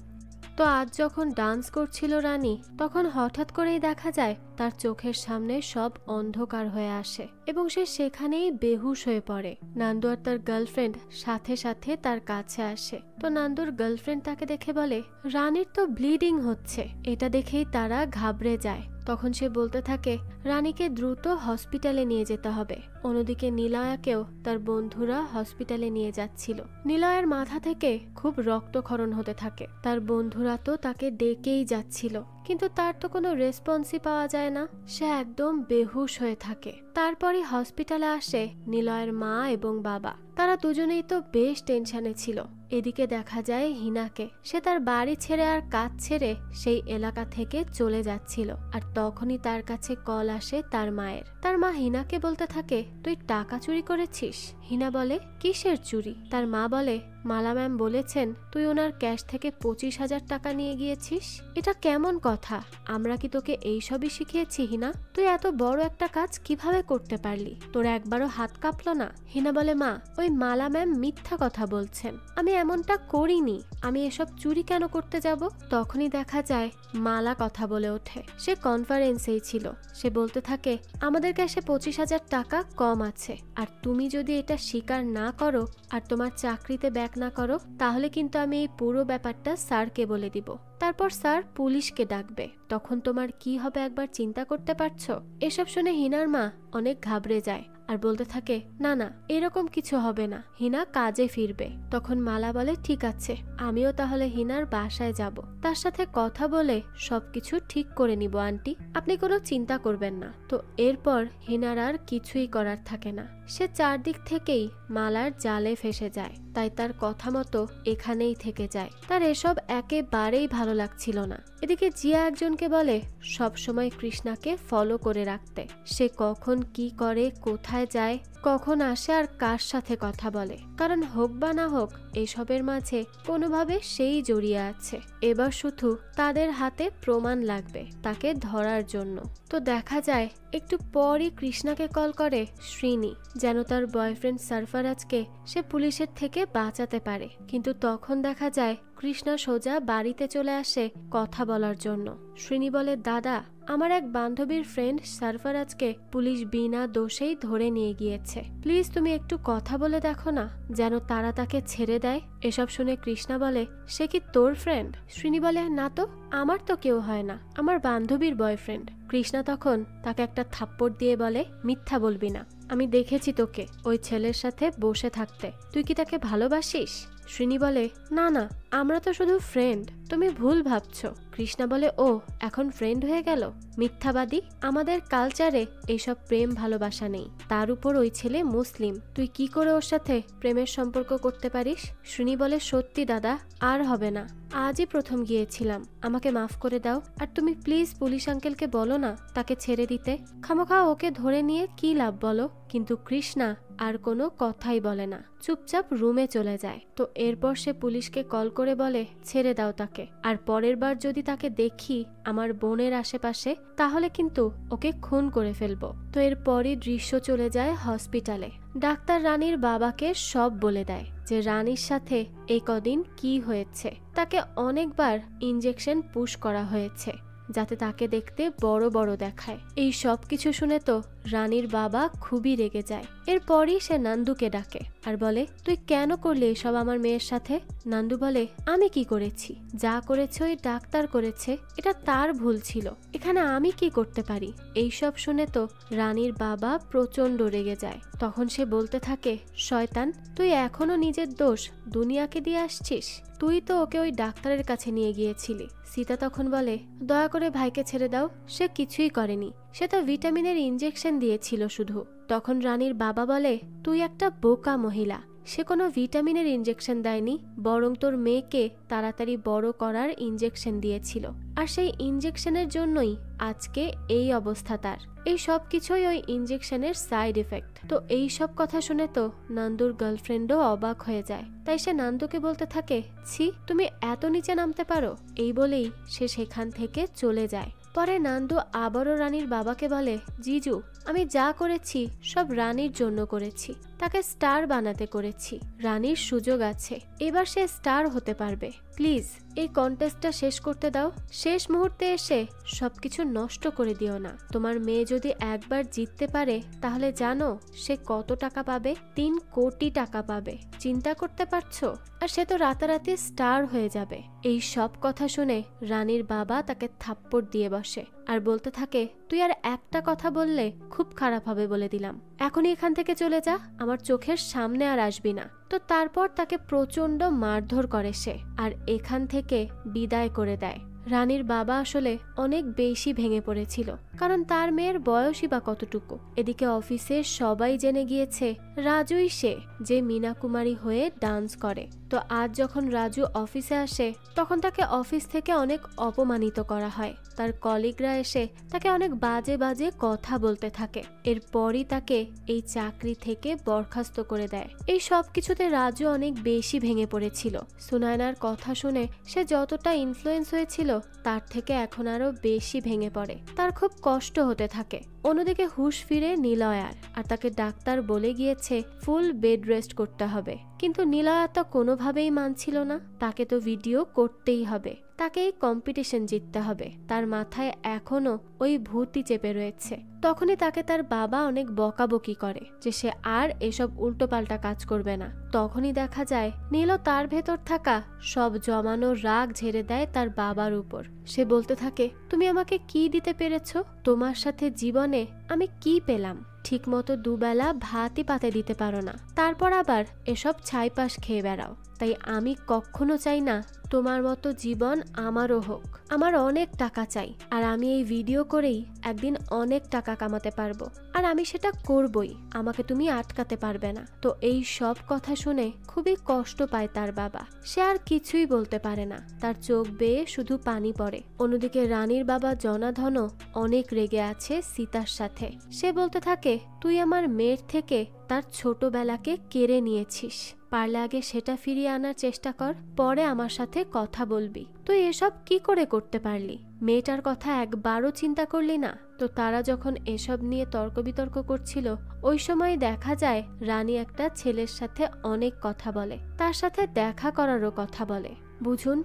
তো আজ যখন ডান্স করছিল রানী, তখন হঠাৎ করেই দেখা যায় তার চোখের সামনে সব অন্ধকার হয়ে আসে এবং সে সেখানেই বেহুশ হয়ে পড়ে। নান্দু আর তার গার্লফ্রেন্ড সাথে সাথে তার কাছে আসে। তো নান্দুর গার্লফ্রেন্ড তাকে দেখে বলে, রানীর তো ব্লিডিং হচ্ছে। এটা দেখেই তারা ঘাবড়ে যায়। তখন সে বলতে থাকে রানীকে দ্রুত হসপিটালে নিয়ে যেতে হবে। অন্যদিকে নিলয়াকেও তার বন্ধুরা হসপিটালে নিয়ে যাচ্ছিল। নিলয়ের মাথা থেকে খুব রক্তক্ষরণ হতে থাকে। তার বন্ধুরা তো তাকে ডেকেই যাচ্ছিল, কিন্তু তার তো কোনো রেসপন্সই পাওয়া যায় না। সে একদম বেহুশ হয়ে থাকে। তারপরে হসপিটালে আসে নিলয়ের মা এবং বাবা। তারা দুজনেই তো বেশ টেনশনে ছিল। এদিকে দেখা যায় হিনাকে। সে তার বাড়ি ছেড়ে আর কাজ ছেড়ে সেই এলাকা থেকে চলে যাচ্ছিল। আর তখনই তার কাছে কল আসে তার মায়ের। তার মা হিনাকে বলতে থাকে, তুই টাকা চুরি করেছিস? হিনা বলে, কিসের চুরি? তার মা বলে, মালা ম্যাম বলেছেন তুই ওনার ক্যাশ থেকে 25,000 টাকা নিয়ে গিয়েছিস। এটা কেমন কথা? আমরা কি তোকে এইসবই শিখিয়েছি হিনা? তুই এত বড় একটা কাজ কিভাবে করতে পারলি? তোর একবারও হাত কাঁপলো না? হিনা বলে, মা ওই মালা ম্যাম মিথ্যা কথা বলছেন, আমি এমনটা করিনি। আমি এসব চুরি কেন করতে যাব? তখনই দেখা যায় মালা কথা বলে ওঠে। সে কনফারেন্সেই ছিল। সে বলতে থাকে, আমাদের কাছে 25,000 টাকা কম আছে, আর তুমি যদি এটা স্বীকার না করো আর তোমার চাকরিতে ব্যাক না করো, তাহলে কিন্তু আমি এই পুরো ব্যাপারটা স্যারকে বলে দিব। তারপর স্যার পুলিশকে ডাকবে। তখন তোমার কি হবে একবার চিন্তা করতে পারছো? এসব শুনে হিনার মা অনেক ঘাবড়ে যায় আর বলতে থাকে, না না, এরকম কিছু হবে না, হিনা কাজে ফিরবে। তখন মালা বলে, ঠিক আছে, আমিও তাহলে হিনার বাসায় যাব, তার সাথে কথা বলে সবকিছু ঠিক করে নিব আন্টি, আপনি কোনো চিন্তা করবেন না। তো এরপর হিনার আর কিছুই করার থাকে না। সে চারদিক থেকেই মালার জালে ফেসে যায়, তাই তার কথা মতো এখানেই থেকে যায়। তার এসব একেবারেই ভালো লাগছিল না। এদিকে জিয়া একজনকে বলে সব সময় কৃষ্ণাকে ফলো করে রাখতে। সে কখন কি করে, কোথায় যায়, কখন আসে আর কার সাথে কথা বলে, কারণ হোক বা না হোক এসবের মাঝে কোনোভাবে সেই জড়িয়ে আছে। এবার শুধু তাদের হাতে প্রমাণ লাগবে তাকে ধরার জন্য। তো দেখা যায় একটু পরই কৃষ্ণাকে কল করে শ্রীনি, যেন তার বয়ফ্রেন্ড সরফরাজকে সে পুলিশের থেকে বাঁচাতে পারে। কিন্তু তখন দেখা যায় কৃষ্ণা সোজা বাড়িতে চলে আসে কথা বলার জন্য। শ্রীনি বলে, দাদা, আমার এক বান্ধবীর ফ্রেন্ড সরফরাজকে পুলিশ বিনা দোষেই ধরে নিয়ে গিয়েছে। প্লিজ তুমি একটু কথা বলে দেখো না, যেন তারা তাকে ছেড়ে দেয়। এসব শুনে কৃষ্ণা বলে, সে কি তোর ফ্রেন্ড? শ্রীনি বলে, না তো, আমার তো কেউ হয় না, আমার বান্ধবীর বয়ফ্রেন্ড। কৃষ্ণা তখন তাকে একটা থাপ্পড় দিয়ে বলে, মিথ্যা বলবি না, আমি দেখেছি তোকে ওই ছেলের সাথে বসে থাকতে, তুই কি তাকে ভালোবাসিস? শ্রীনি বলে, না না, আমরা তো শুধু ফ্রেন্ড, তুমি ভুল ভাবছো। কৃষ্ণা বলে, ও এখন ফ্রেন্ড হয়ে গেল? মিথ্যাবাদী, আমাদের কালচারে এইসব প্রেম ভালোবাসা নেই। তার উপর ওই ছেলে মুসলিম, তুই কি করে ওর সাথে প্রেমের সম্পর্ক করতে পারিস? শ্রীনি বলে, সত্যি দাদা, আর হবে না, আজই প্রথম গিয়েছিলাম, আমাকে মাফ করে দাও। আর তুমি প্লিজ পুলিশ আঙ্কেলকে বলো না তাকে ছেড়ে দিতে, খামোখা ওকে ধরে নিয়ে কি লাভ বলো? কিন্তু কৃষ্ণা আর কোনো কথাই বলে না, চুপচাপ রুমে চলে যায়। তো এরপর সে পুলিশকে কল করে বলে, ছেড়ে দাও তাকে, আর পরের বার যদি তাকে দেখি আমার বোনের আশেপাশে, তাহলে কিন্তু ওকে খুন করে ফেলবো। তো এরপরই দৃশ্য চলে যায় হসপিটালে। ডাক্তার রানীর বাবাকে সব বলে দেয় যে রানীর সাথে এই কদিন কি হয়েছে। তাকে অনেকবার ইনজেকশন পুশ করা হয়েছে যাতে তাকে দেখতে বড় বড় দেখায়। এই সব কিছু শুনে তো রানীর বাবা খুবই রেগে যায়। এরপরই সে নান্দুকে ডাকে আর বলে, তুই কেন করলি এসব আমার মেয়ের সাথে? নান্দু বলে, আমি কি করেছি? যা করেছে ওই ডাক্তার করেছে, এটা তার ভুল ছিল, এখানে আমি কি করতে পারি? এইসব শুনে তো রানীর বাবা প্রচন্ড রেগে যায়। তখন সে বলতে থাকে, শয়তান, তুই এখনো নিজের দোষ দুনিয়াকে দিয়ে আসছিস, তুই তো ওকে ওই ডাক্তারের কাছে নিয়ে গিয়েছিলি। সীতা তখন বলে, দয়া করে ভাইকে ছেড়ে দাও, সে কিছুই করেনি, সে তো ভিটামিনের ইনজেকশন দিয়েছিল শুধু। তখন রানীর বাবা বলে, তুই একটা বোকা মহিলা, সে কোনো ভিটামিনের ইনজেকশন দেয়নি, বরং তোর মেয়েকে তাড়াতাড়ি বড় করার ইনজেকশন দিয়েছিল, আর সেই ইনজেকশনের জন্যই আজকে এই অবস্থা তার। এই সব কিছুই ওই ইনজেকশনের সাইড এফেক্ট। তো এই সব কথা শুনে তো নান্দুর গার্লফ্রেন্ডও অবাক হয়ে যায়। তাই সে নান্দুকে বলতে থাকে, ছি, তুমি এত নিচে নামতে পারো? এই বলেই সে সেখান থেকে চলে যায়। পরে নান্দু আবারও রানীর বাবাকে বলে, জিজু, আমি যা করেছি সব রানীর জন্য করেছি, তাকে স্টার বানাতে করেছি, রানীর সুযোগ আছে, এবার সে স্টার হতে পারবে। প্লিজ এই কন্টেস্টটা শেষ করতে দাও। শেষ মুহূর্তে এসে সবকিছু নষ্ট করে দিও না। তোমার মেয়ে যদি একবার জিততে পারে তাহলে জানো সে কত টাকা পাবে? 3 কোটি টাকা পাবে। চিন্তা করতে পারছো? আর সে তো রাতারাতি স্টার হয়ে যাবে। এই সব কথা শুনে রানীর বাবা তাকে থাপ্পড় দিয়ে বসে আর বলতে থাকে, তুই আর একটা কথা বললে খুব খারাপ হবে বলে দিলাম। এখনই এখান থেকে চলে যা, আমার চোখের সামনে আর আসবি না। তো তারপর তাকে প্রচন্ড মারধর করে সে আর এখান থেকে বিদায় করে দেয়। রানীর বাবা আসলে অনেক বেশি ভেঙে পড়েছিল, কারণ তার মেয়ের বয়সই বা কতটুকু। এদিকে অফিসে সবাই জেনে গিয়েছে রাজুই সে যে মীনা কুমারী হয়ে ডান্স করে। তো আজ যখন রাজু অফিসে আসে তখন তাকে অফিস থেকে অনেক অপমানিত করা হয়। তার কলিগরা এসে তাকে অনেক বাজে বাজে কথা বলতে থাকে। এরপরই তাকে এই চাকরি থেকে বরখাস্ত করে দেয়। এই সব কিছুতে রাজু অনেক বেশি ভেঙে পড়েছিল। সুনায়নার কথা শুনে সে যতটা ইনফ্লুয়েন্স হয়েছিল তার থেকে এখন আরো বেশি ভেঙে পড়ে। তার খুব কষ্ট হতে থাকে। অন্যদিকে হুঁশ ফিরে নিলয়ার, আর তাকে ডাক্তার বলে গিয়েছে ফুল বেড রেস্ট করতে হবে। কিন্তু নিলয়া তো কোনোভাবেই মানছিল না। তাকে তো ভিডিও করতেই হবে, তাকে এই কম্পিটিশন জিততে হবে। তার মাথায় এখনো ওই ভূতই চেপে রয়েছে। তখনই তাকে তার বাবা অনেক বকাবকি করে যে সে আর এসব উল্টোপাল্টা কাজ করবে না। তখনই দেখা যায় নীলও তার ভেতর থাকা সব জমানো রাগ ঝেড়ে দেয় তার বাবার উপর। সে বলতে থাকে, তুমি আমাকে কি দিতে পেরেছো? তোমার সাথে জীবনে আমি কি পেলাম? ঠিক মতো দুবেলা ভাতই পাতে দিতে পারো না, তারপর আবার এসব ছাইপাশ খেয়ে বেড়াও। তাই আমি কখনো চাই না তোমার মতো জীবন আমারও হোক। আমার অনেক টাকা চাই, আর আমি এই ভিডিও করেই একদিন অনেক টাকা কামাতে পারবো, আর আমি সেটা করবই। আমাকে তুমি আটকাতে পারবে না। তো এই সব কথা শুনে খুবই কষ্ট পায় তার বাবা। সে আর কিছুই বলতে পারে না, তার চোখ বেয়ে শুধু পানি পড়ে। অন্যদিকে রানীর বাবা জনাধনও অনেক রেগে আছে সীতার সাথে। সে বলতে থাকে, তুই আমার মেয়ের থেকে তার ছোটবেলাকে কেড়ে নিয়েছিস। পারলে আগে সেটা ফিরিয়ে আনার চেষ্টা কর, পরে আমার সাথে কথা বলবি। তুই এসব কি করে করতে পারলি? মেয়েটার কথা একবারও চিন্তা করলি না? তো তারা যখন এসব নিয়ে তর্ক বিতর্ক করছিল ওই সময় দেখা যায় রানী একটা ছেলের সাথে অনেক কথা বলে, তার সাথে দেখা করারও কথা বলে। বুঝুন,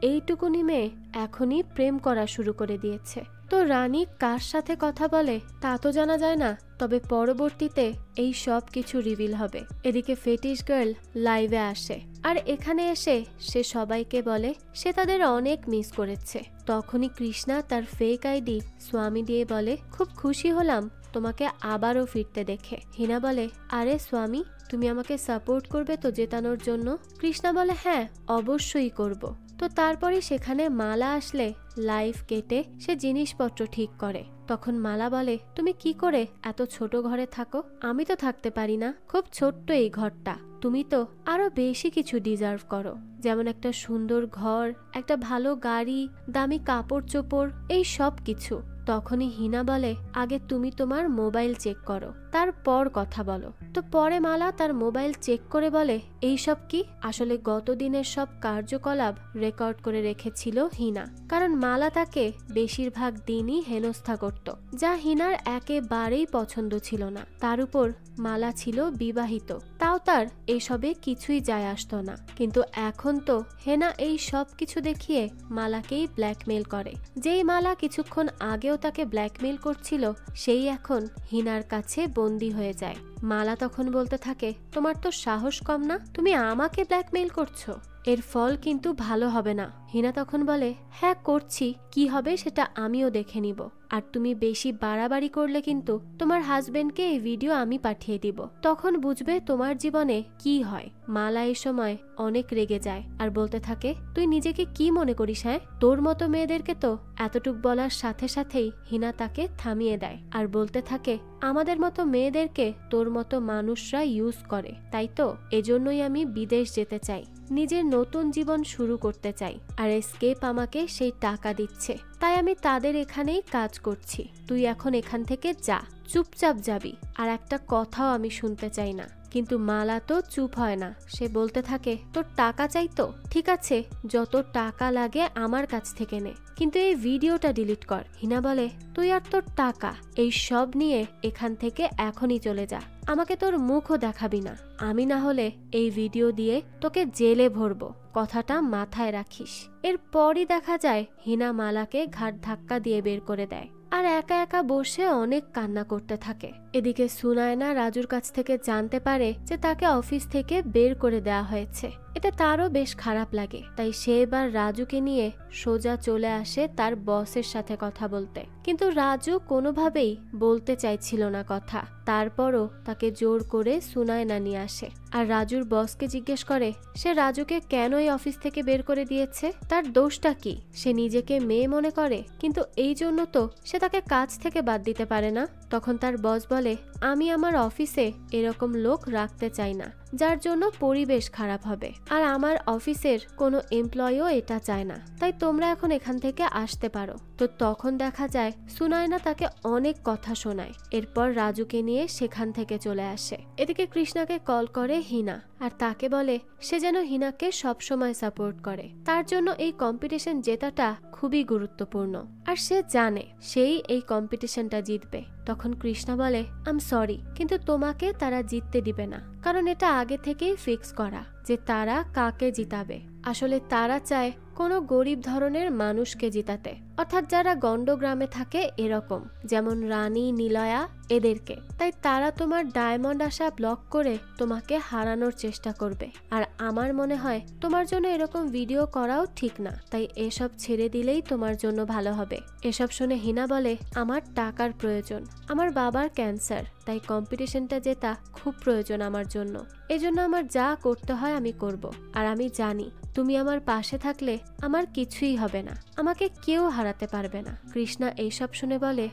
এইটুকুনি মেয়ে এখনই প্রেম করা শুরু করে দিয়েছে। তো রানী কার সাথে কথা বলে তা তো জানা যায় না, তবে পরবর্তীতে এই সব কিছু রিভিল হবে। এদিকে ফেটিশ গার্ল লাইভে আসে, আর এখানে এসে সে সবাইকে বলে সে তাদের অনেক মিস করেছে। তখনই কৃষ্ণা তার ফেক আইডি স্বামী দিয়ে বলে, খুব খুশি হলাম তোমাকে আবারও ফিরতে দেখে। হিনা বলে, আরে স্বামী, তুমি আমাকে সাপোর্ট করবে তো জেতানোর জন্য? কৃষ্ণা বলে, হ্যাঁ অবশ্যই করব। তো তারপরে সেখানে মালা আসলে লাইভ কেটে সে জিনিসপত্র ঠিক করে। তখন মালা বলে, তুমি কি করে এত ছোট ঘরে থাকো? আমি তো থাকতে পারি না, খুব ছোট্ট এই ঘরটা। তুমি তো আরো বেশি কিছু ডিজার্ভ করো, যেমন একটা সুন্দর ঘর, একটা ভালো গাড়ি, দামি কাপড় চোপড়, এই সব কিছু। তখনই হিনা বলে, আগে তুমি তোমার মোবাইল চেক করো, তারপর কথা বলো। তো পরে মালা তার মোবাইল চেক করে বলে, এইসব কি? আসলে গত দিনের সব কার্যকলাপ রেকর্ড করে রেখেছিল হিনা, কারণ মালা তাকে বেশিরভাগ দিনই হেনস্থা করত, যা হিনার একেবারেই পছন্দ ছিল না। তার উপর মালা ছিল বিবাহিত, তাও তার এইসবে কিছুই যায় আসতো না। কিন্তু এখন তো হেনা এই সব কিছু দেখিয়ে মালাকেই ব্ল্যাকমেল করে। যেই মালা কিছুক্ষণ আগেও তাকে ব্ল্যাকমেল করছিল সেই এখন হিনার কাছে বন্দী হয়ে যায়। মালা তখন বলতে থাকে, তোমার তো সাহস কম না, তুমি আমাকে ব্ল্যাকমেল করছো? এর ফল কিন্তু ভালো হবে না। হিনা তখন বলে, হ্যাঁ করছি, কি হবে সেটা আমিও দেখে নিব। আর তুমি বেশি বাড়াবাড়ি করলে কিন্তু তোমার হাজবেন্ডকে এই ভিডিও আমি পাঠিয়ে দিব, তখন বুঝবে তোমার জীবনে কি হয়। মালা এই সময় অনেক রেগে যায় আর বলতে থাকে, তুই নিজেকে কি মনে করিস? হ্যাঁ, তোর মতো মেয়েদেরকে তো এতটুক বলার সাথে সাথেই হিনা তাকে থামিয়ে দেয় আর বলতে থাকে, আমাদের মতো মেয়েদেরকে তোর মতো মানুষরা ইউজ করে, তাই তো এজন্যই আমি বিদেশ যেতে চাই, নিজের নতুন জীবন শুরু করতে চাই। আর এসকেপ আমাকে সেই টাকা দিচ্ছে, তাই আমি তাদের এখানেই কাজ করছি। তুই এখন এখান থেকে যা, চুপচাপ যাবি, আর একটা কথাও আমি শুনতে চাই না। কিন্তু মালা তো চুপ হয় না, সে বলতে থাকে তোর টাকা চাই তো, ঠিক আছে যত টাকা লাগে আমার কাছ থেকে নে, কিন্তু এই ভিডিওটা ডিলিট কর। হিনা বলে তুই আর তোর টাকা এই সব নিয়ে এখান থেকে এখনই চলে যা, আমাকে তোর মুখও দেখাবি না, আমি না হলে এই ভিডিও দিয়ে তোকে জেলে ভরবো, কথাটা মাথায় রাখিস। এরপরই দেখা যায় হিনা মালাকে ঘাট ধাক্কা দিয়ে বের করে দেয় আর একা একা বসে অনেক কান্না করতে থাকে। এদিকে সুনায়না রাজুর কাছ থেকে জানতে পারে যে তাকে অফিস থেকে বের করে দেওয়া হয়েছে। এটা তারও বেশ খারাপ লাগে, তাই সে এবার রাজুকে নিয়ে সোজা চলে আসে তার বসের সাথে কথা বলতে, কিন্তু রাজু কোনোভাবেই বলতে চাইছিল না কথা। তারপরও তাকে জোর করে সুনায়না নিয়ে আসে আর রাজুর বসকে জিজ্ঞেস করে সে রাজুকে কেন এই অফিস থেকে বের করে দিয়েছে, তার দোষটা কি। সে নিজেকে মেয়ে মনে করে, কিন্তু এই জন্য তো সে তাকে কাজ থেকে বাদ দিতে পারে না। তখন তার বস বলে আমি আমার অফিসে এরকম লোক রাখতে চাই না যার জন্য পরিবেশ খারাপ হবে, আর আমার অফিসের কোনো এমপ্লয়িও এটা চায় না, তাই তোমরা এখন এখান থেকে আসতে পারো। তো তখন দেখা যায় সুনায়না তাকে অনেক কথা শোনায়, এরপর রাজুকে নিয়ে সেখান থেকে চলে আসে। এদিকে কৃষ্ণাকে কল করে হিনা আর তাকে বলে সে যেন হিনাকে সবসময় সাপোর্ট করে, তার জন্য এই কম্পিটিশন জেতাটা খুবই গুরুত্বপূর্ণ আর সে জানে সেই এই কম্পিটিশনটা জিতবে। তখন কৃষ্ণা বলে আম সরি, কিন্তু তোমাকে তারা জিততে দিবে না, কারণ এটা আগে থেকেই ফিক্স করা যে তারা কাকে জিতাবে। আসলে তারা চায় কোনো গরিব ধরনের মানুষকে জিতাতে, অর্থাৎ যারা গন্ডগ্রামে থাকে এরকম, যেমন রানী, নিলয়া এদেরকে। তাই তারা তোমার ডায়মন্ড আসা ব্লক করে তোমাকে হারানোর চেষ্টা করবে, আর আমার মনে হয় তোমার জন্য এরকম ভিডিও করাও ঠিক না, তাই এসব ছেড়ে দিলেই তোমার জন্য ভালো হবে। এসব শুনে হিনা বলে আমার টাকার প্রয়োজন, আমার বাবার ক্যান্সার, তাই কম্পিটিশনটা জেতা খুব প্রয়োজন আমার জন্য, এজন্য আমার যা করতে হয় আমি করব, আর আমি জানি তুমি আমার পাশে থাকলে আমার কিছুই হবে না, আমাকে কেউ হারাতে পারবে না। কৃষ্ণা এইসব শুনে বলে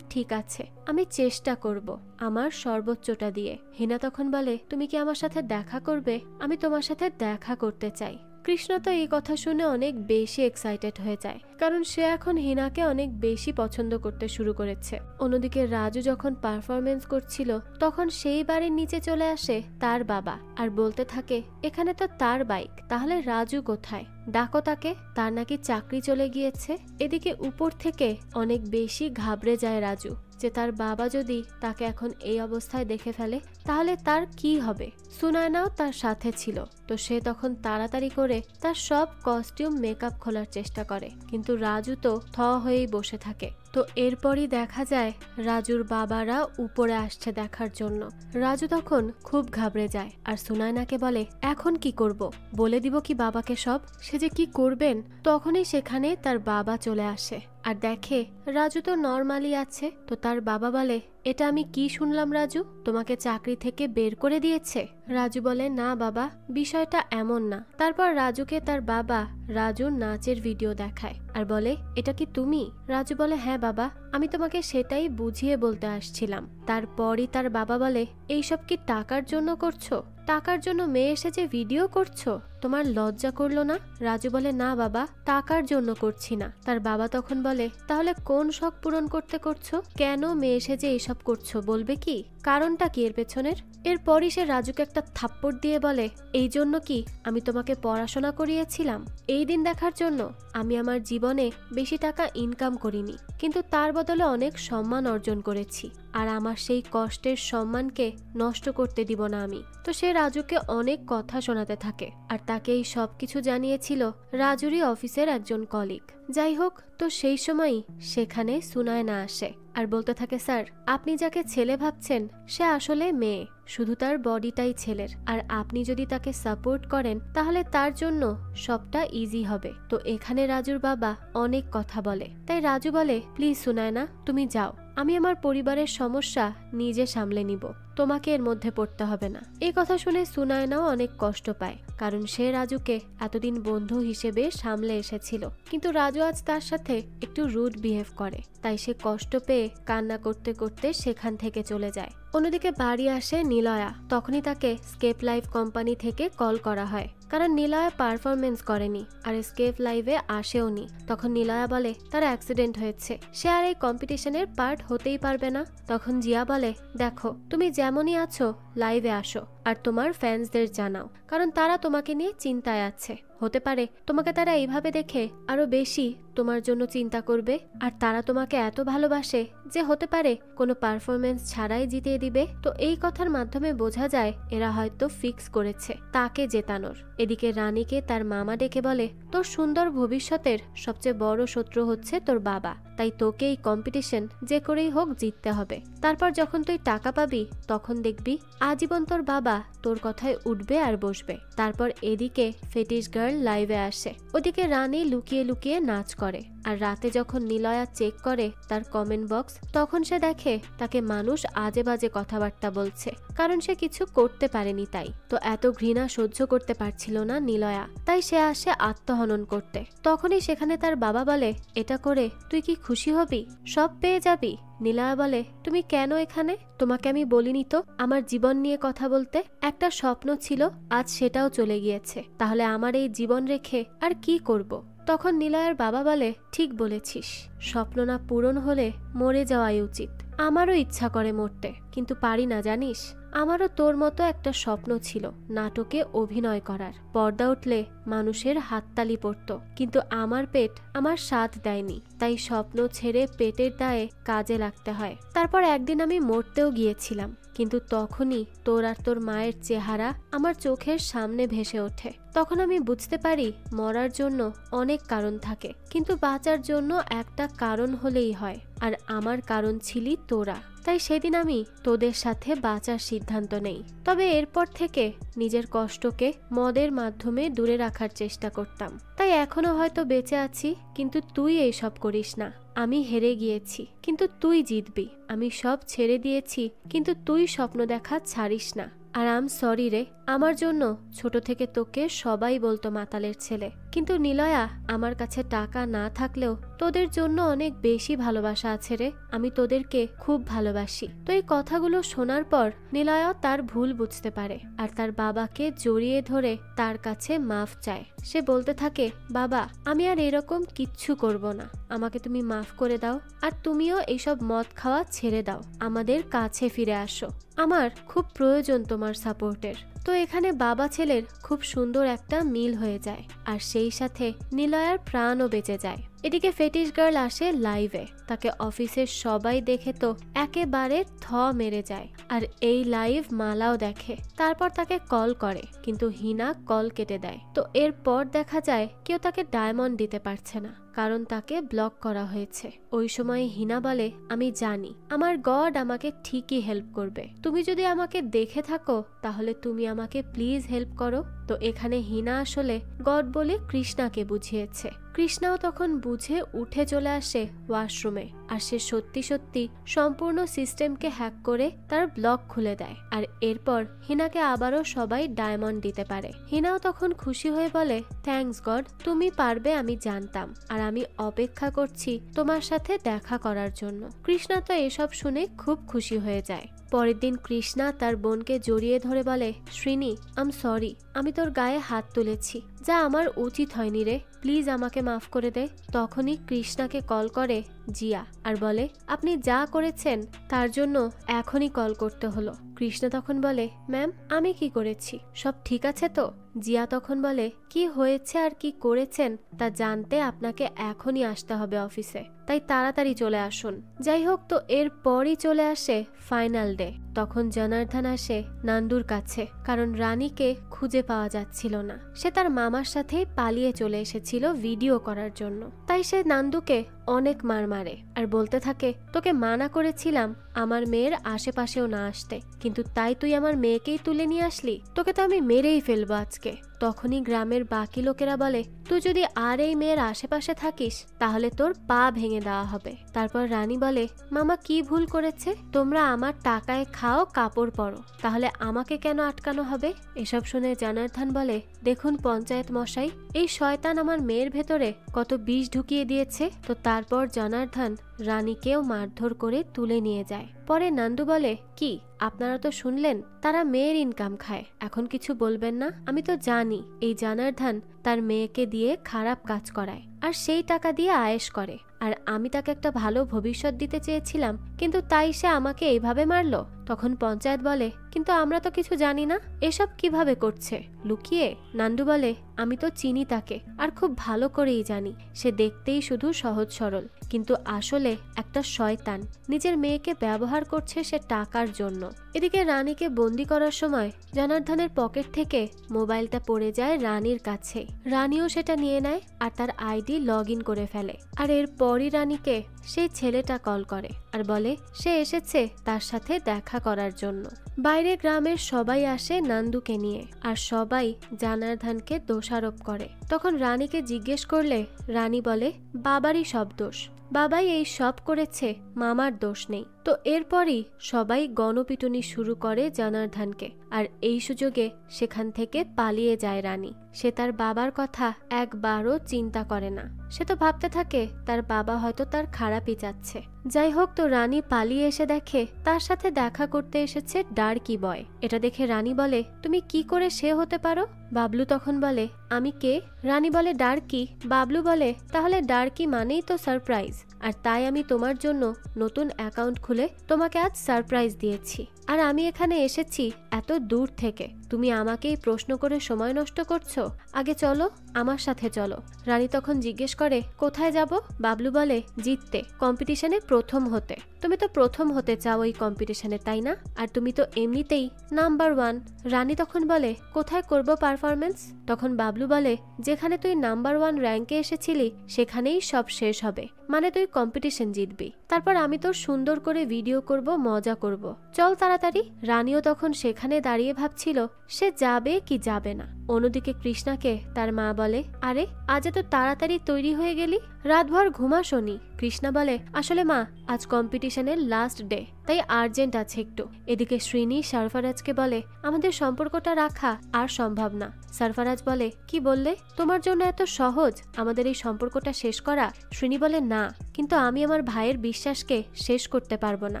ঠিক আছে, আমি চেষ্টা করব আমার সর্বোচ্চটা দিয়ে। হিনা তখন বলে তুমি কি আমার সাথে দেখা করবে, আমি তোমার সাথে দেখা করতে চাই। কৃষ্ণ তো এই কথা শুনে অনেক বেশি এক্সাইটেড হয়ে যায়, কারণ সে এখন হিনাকে অনেক বেশি পছন্দ করতে শুরু করেছে। অন্যদিকে রাজু যখন পারফরমেন্স করছিল তখন সেই বাড়ির নিচে চলে আসে তার বাবা আর বলতে থাকে এখানে তো তার বাইক, তাহলে রাজু কোথায়, ডাকো তাকে, তার নাকি চাকরি চলে গিয়েছে। এদিকে উপর থেকে অনেক বেশি ঘাবড়ে যায় রাজু যে তার বাবা যদি তাকে এখন এই অবস্থায় দেখে ফেলে তাহলে তার কি হবে। সুনায়নাও তার সাথে ছিল, তো সে তখন তাড়াতাড়ি করে তার সব কস্টিউম মেকআপ খোলার চেষ্টা করে, কিন্তু রাজু তো থ হয়েই বসে থাকে। তো এরপরই দেখা যায় রাজুর বাবারা উপরে আসছে দেখার জন্য। রাজু তখন খুব ঘাবড়ে যায় আর সুনায়নাকে বলে এখন কি করব, বলে দিব কি বাবাকে সব। সে যে কি করবেন তখনই সেখানে তার বাবা চলে আসে আর দেখে রাজু তো নরমালি আছে। তো তার বাবা বলে এটা আমি কি শুনলাম রাজু, তোমাকে চাকরি থেকে বের করে দিয়েছে? রাজু বলে না বাবা, বিষয়টা এমন না। তারপর রাজুকে তার বাবা রাজুর নাচের ভিডিও দেখায় আর বলে এটা কি তুমি? রাজু বলে হ্যাঁ বাবা, আমি তোমাকে সেটাই বুঝিয়ে বলতে আসছিলাম। তারপরই তার বাবা বলে এইসব কি টাকার জন্য করছো? টাকার জন্য মেয়ে এসে যে ভিডিও করছো, তোমার লজ্জা করলো না? রাজু বলে না বাবা, টাকার জন্য করছি না। তার বাবা তখন বলে তাহলে কোন শখ পূরণ করতে করছো? কেন মেয়ে এসে যে এইসব করছো বলবে কি, কারণটা কি এর পেছনের? এরপরই সে রাজুকে একটা থাপ্পড় দিয়ে বলে এই জন্য কি আমি তোমাকে পড়াশোনা করিয়েছিলাম? এই দিন দেখার জন্য আমি আমার জীবনে বেশি টাকা ইনকাম করিনি, কিন্তু তার বদলে অনেক সম্মান অর্জন করেছি, আর আমার সেই কষ্টের সম্মানকে নষ্ট করতে দিব না আমি। তো সে রাজুকে অনেক কথা শোনাতে থাকে আর তাকে এই সব কিছু জানিয়েছিল রাজুরই অফিসের একজন কলিগ। যাই হোক, তো সেই সময়ই সেখানে সুনায়না আসে আর বলতে থাকে স্যার, আপনি যাকে ছেলে ভাবছেন সে আসলে মেয়ে, শুধু তার বডিটাই ছেলের, আর আপনি যদি তাকে সাপোর্ট করেন তাহলে তার জন্য সবটা ইজি হবে। তো এখানে রাজুর বাবা অনেক কথা বলে, তাই রাজু বলে প্লিজ সুনায়না তুমি যাও, আমি আমার পরিবারের সমস্যা নিজে সামলে নিব, তোমাকে এর মধ্যে পড়তে হবে না। এই কথা শুনে সুনায়নাও অনেক কষ্ট পায়, কারণ সে রাজুকে এতদিন বন্ধু হিসেবে সামলে এসেছিল, কিন্তু রাজু আজ তার সাথে একটু রুড বিহেভ করে, তাই সে কষ্ট পেয়ে কান্না করতে করতে সেখান থেকে চলে যায়। অন্যদিকে বাড়ি আসে নিলয়া, তখনই তাকে স্কেপ লাইভ কোম্পানি থেকে কল করা হয়, কারণ নিলয়া পারফরমেন্স করেনি আর স্কেপ লাইভে আসেওনি। তখন নিলয়া বলে তার অ্যাক্সিডেন্ট হয়েছে, সে আর এই কম্পিটিশনের পার্ট হতেই পারবে না। তখন জিয়া বলে দেখো, তুমি যেমনই আছো লাইভে আসো আর তোমার ফ্যান্সদের জানাও, কারণ তারা তোমাকে নিয়ে চিন্তায় আছে। হতে পারে তোমাকে তারা এইভাবে দেখে আরো বেশি তোমার জন্য চিন্তা করবে, আর তারা তোমাকে এত ভালোবাসে যে হতে পারে কোনো পারফরমেন্স ছাড়াই জিতিয়ে দিবে। তো এই কথার মাধ্যমে বোঝা যায় এরা হয়তো ফিক্স করেছে তাকে জেতানোর। এদিকে রানীকে তার মামা ডেকে বলে, তোর সুন্দর ভবিষ্যতের সবচেয়ে বড় শত্রু হচ্ছে তোর বাবা, তাই তোকে এই কম্পিটিশন যে করেই হোক জিততে হবে। তারপর যখন তুই টাকা পাবি তখন দেখবি আজীবন তোর বাবা তোর কথায় উঠবে আর বসবে। তারপর এদিকে ফেটিশ গার্ল লাইভে আসে, ওদিকে রানী লুকিয়ে লুকিয়ে নাচ করে। আর রাতে যখন নিলয়া চেক করে তার কমেন্ট বক্স, তখন সে দেখে তাকে মানুষ আজে বাজে কথাবার্তা বলছে, কারণ সে কিছু করতে পারেনি তাই। তো এত ঘৃণা সহ্য করতে পারছিল না নিলয়া, তাই সে আসে আত্মহনন করতে। তখনই সেখানে তার বাবা বলে, এটা করে তুই কি খুশি হবি, সব পেয়ে যাবি? নিলয়া বলে, তুমি কেন এখানে? তোমাকে আমি বলিনি তো আমার জীবন নিয়ে কথা বলতে? একটা স্বপ্ন ছিল, আজ সেটাও চলে গিয়েছে, তাহলে আমার এই জীবন রেখে আর কি করব? তখন নিলয়ার বাবা বলে, ঠিক বলেছিস, স্বপ্ন না পূরণ হলে মরে যাওয়াই উচিত। আমারও ইচ্ছা করে মরতে, কিন্তু পারি না জানিস। আমারও তোর মতো একটা স্বপ্ন ছিল নাটকে অভিনয় করার, পর্দা উঠলে মানুষের হাততালি পড়ত, কিন্তু আমার পেট আমার সাথ দেয়নি, তাই স্বপ্ন ছেড়ে পেটের দায়ে কাজে লাগতে হয়। তারপর একদিন আমি মরতেও গিয়েছিলাম, কিন্তু তখনই তোর আর তোর মায়ের চেহারা আমার চোখের সামনে ভেসে ওঠে। তখন আমি বুঝতে পারি মরার জন্য অনেক কারণ থাকে, কিন্তু বাঁচার জন্য একটা কারণ হলেই হয়, আর আমার কারণ ছিলি তোরা। তাই সেদিন আমি তোদের সাথে বাঁচার সিদ্ধান্ত নেই। তবে এরপর থেকে নিজের কষ্টকে মদের মাধ্যমে দূরে রাখার চেষ্টা করতাম, তাই এখনো হয়তো বেঁচে আছি, কিন্তু তুই এইসব করিস না। আমি হেরে গিয়েছি, কিন্তু তুই জিতবি। আমি সব ছেড়ে দিয়েছি, কিন্তু তুই স্বপ্ন দেখা ছাড়িস না। আর আম সরি রে, আমার জন্য ছোট থেকে তোকে সবাই বলতো মাতালের ছেলে, কিন্তু নিলয়া আমার কাছে টাকা না থাকলেও তোদের জন্য অনেক বেশি ভালোবাসা আছে রে, আমি তোদেরকে খুব ভালোবাসি। তো এই কথাগুলো শোনার পর নিলয়া তার ভুল বুঝতে পারে আর তার বাবাকে জড়িয়ে ধরে তার কাছে মাফ চায়। সে বলতে থাকে, বাবা আমি আর এরকম কিচ্ছু করব না, আমাকে তুমি মাফ করে দাও, আর তুমিও এইসব মদ খাওয়া ছেড়ে দাও, আমাদের কাছে ফিরে আসো, আমার খুব প্রয়োজন তোমার সাপোর্টের। তো এখানে বাবা ছেলের খুব সুন্দর একটা মিল হয়ে যায়, আর সেই সাথে নিলয়ার প্রাণও বেঁচে যায়। এদিকে ফেটিশ গার্ল আসে লাইভে, তাকে অফিসের সবাই দেখে তো একেবারে থ মেরে যায়। আর এই লাইভ মালাও দেখে, তারপর তাকে কল করে, কিন্তু হিনা কল কেটে দেয়। তো এরপর দেখা যায় কেউ তাকে ডায়মন্ড দিতে পারছে না, কারণ তাকে ব্লক করা হয়েছে। ওই সময় হিনা বলে, আমি জানি আমার গড আমাকে ঠিকই হেল্প করবে, তুমি যদি আমাকে দেখে থাকো তাহলে তুমি আমাকে প্লিজ হেল্প করো। তো এখানে হিনা আসলে গড বলে কৃষ্ণাকে বুঝিয়েছে। কৃষ্ণাও তখন বুঝে উঠে চলে আসে ওয়াশরুমে, আর সে সত্যি সত্যি সম্পূর্ণ সিস্টেমকে হ্যাক করে তার ব্লক খুলে দেয়। আর এরপর হিনাকে আবারও সবাই ডায়মন্ড দিতে পারে। হিনাও তখন খুশি হয়ে বলে, থ্যাঙ্কস গড, তুমি পারবে আমি জানতাম, আর আমি অপেক্ষা করছি তোমার সাথে দেখা করার জন্য। কৃষ্ণা তো এসব শুনে খুব খুশি হয়ে যায়। পরের দিন কৃষ্ণা তার বোনকে জড়িয়ে ধরে বলে, শ্রীনি আম সরি, আমি তোর গায়ে হাত তুলেছি, যা আমার উচিত হয়নি রে, প্লিজ আমাকে মাফ করে দে। তখনই কৃষ্ণাকে কল করে জিয়া আর বলে, আপনি যা করেছেন তার জন্য এখনই কল করতে হলো। কৃষ্ণা তখন বলে, ম্যাম আমি কি করেছি, সব ঠিক আছে তো? জিয়া তখন বলে, কি হয়েছে আর কি করেছেন তা জানতে আপনাকে এখনই আসতে হবে অফিসে, তাই তাড়াতাড়ি চলে আসুন। যাই হোক, তো এরপরই চলে আসে ফাইনাল ডে। তখন জনার্দন আসে নান্দুর কাছে, কারণ রানীকে খুঁজে পাওয়া যাচ্ছিল না। সে তার মামার সাথে পালিয়ে চলে এসেছিল ভিডিও করার জন্য, তাই সে নান্দুকে অনেক মার মারে আর বলতে থাকে, তোকে মানা করেছিলাম আমার মেয়ের আশেপাশেও না আসতে, কিন্তু তাই তুই আমার মেয়েকেই তুলে নিয়ে আসলি, তোকে তো আমি মেরেই ফেলবো আজকে। তখনই গ্রামের বাকি লোকেরা বলে, তুই যদি আর এই মেয়ের আশেপাশে থাকিস তাহলে তোর পা ভেঙে দেওয়া হবে। তারপর রানী বলে, মামা কি ভুল করেছে? তোমরা আমার টাকায় খাও, কাপড় পরো, তাহলে আমাকে কেন আটকানো হবে? এসব শুনে জনার্দন বলে, দেখুন পঞ্চায়েত মশাই, এই শয়তান আমার মেয়ের ভেতরে কত বিষ ঢুকিয়ে দিয়েছে। তো তারপর জনার্দন রানীকেও মারধর করে তুলে নিয়ে যায়। পরে নান্দু বলে, কি আপনারা তো শুনলেন, তারা মেয়ের ইনকাম খায়, এখন কিছু বলবেন না? আমি তো জানি এই জনার্দন তার মেয়েকে দিয়ে খারাপ কাজ করায় আর সেই টাকা দিয়ে আয়েশ করে, আর আমি তাকে একটা ভালো ভবিষ্যৎ দিতে চেয়েছিলাম, কিন্তু তাই সে আমাকে এইভাবে মারলো। তখন পঞ্চায়েত বলে, কিন্তু আমরা তো কিছু জানি না, এসব কিভাবে করছে লুকিয়ে? নান্দু বলে, আমি তো চিনি তাকে, আর খুব ভালো করেই জানি সে দেখতেই শুধু সহজ সরল, কিন্তু আসলে একটা শয়তান। নিজের মেয়েকে ব্যবহার করছে সে টাকার জন্য। এদিকে রানীকে বন্দি করার সময় জনার্দনের পকেট থেকে মোবাইলটা পড়ে যায় রানীর কাছে। রানীও সেটা নিয়ে নেয় আর তার আইডি লগ ইন করে ফেলে। আর এরপরই রানীকে সেই ছেলেটা কল করে আর বলে সে এসেছে তার সাথে দেখা করার জন্য। বাইরে গ্রামের সবাই আসে নান্দুকে নিয়ে, আর সবাই জনার্দনকে দোষারোপ করে। তখন রানীকে জিজ্ঞেস করলে রানী বলে, বাবারই সব দোষ, বাবাই এই সব করেছে, মামার দোষ নেই। তো এরপরই সবাই গণপিটুনি শুরু করে জনার্দনকে, আর এই সুযোগে সেখান থেকে পালিয়ে যায় রানী। সে তার বাবার কথা একবারও চিন্তা করে না। সে তো ভাবতে থাকে তার বাবা হয়তো তার খারাপই চাচ্ছে। যাই হোক, তো রানী পালিয়ে এসে দেখে তার সাথে দেখা করতে এসেছে ডার্কি বয়। এটা দেখে রানী বলে, তুমি কি করে সে হতে পারো? বাবলু তখন বলে, আমি কে? রানী বলে, ডার্কি। বাবলু বলে, তাহলে ডার্কি মানেই তো সারপ্রাইজ, আর তাই আমি তোমার জন্য নতুন অ্যাকাউন্ট খুলে তোমাকে আজ সারপ্রাইজ দিয়েছি। আর আমি এখানে এসেছি এত দূর থেকে, তুমি আমাকেই প্রশ্ন করে সময় নষ্ট করছো? আগে চলো, আমার সাথে চলো। রানী তখন জিজ্ঞেস করে, কোথায় যাব? বাবলু বলে, জিততে, কম্পিটিশনে প্রথম হতে। তুমি তো প্রথম হতে চাও ওই কম্পিটিশনে, তাই না? আর তুমি তো এমনিতেই নাম্বার 1। রানী তখন বলে, কোথায় করব পারফরমেন্স? তখন বাবলু বলে, যেখানে তুই নাম্বার 1 র্যাঙ্কে এসেছিলি সেখানেই সব শেষ হবে, মানে তুই কম্পিটিশন জিতবি। তারপর আমি তোর সুন্দর করে ভিডিও করব, মজা করব, চল তাড়াতাড়ি। রানীও তখন সেখানে দাঁড়িয়ে ভাবছিল সে যাবে কি যাবে না। অন্যদিকে কৃষ্ণাকে তার মা বলে, আরে আজ এত তাড়াতাড়ি তৈরি হয়ে গেলি, রাতভর ঘুমাসনি? কৃষ্ণা বলে, আসলে মা আজ কম্পিটিশনের লাস্ট ডে, তাই আর্জেন্ট আছে একটু। এদিকে শ্রীনি সরফরাজকে বলে, আমাদের সম্পর্কটা রাখা আর সম্ভব না। সরফরাজ বলে, কি বললে? তোমার জন্য এত সহজ আমাদের এই সম্পর্কটা শেষ করা? শ্রীনি বলে, না, কিন্তু আমি আমার ভাইয়ের বিশ্বাসকে শেষ করতে পারবো না।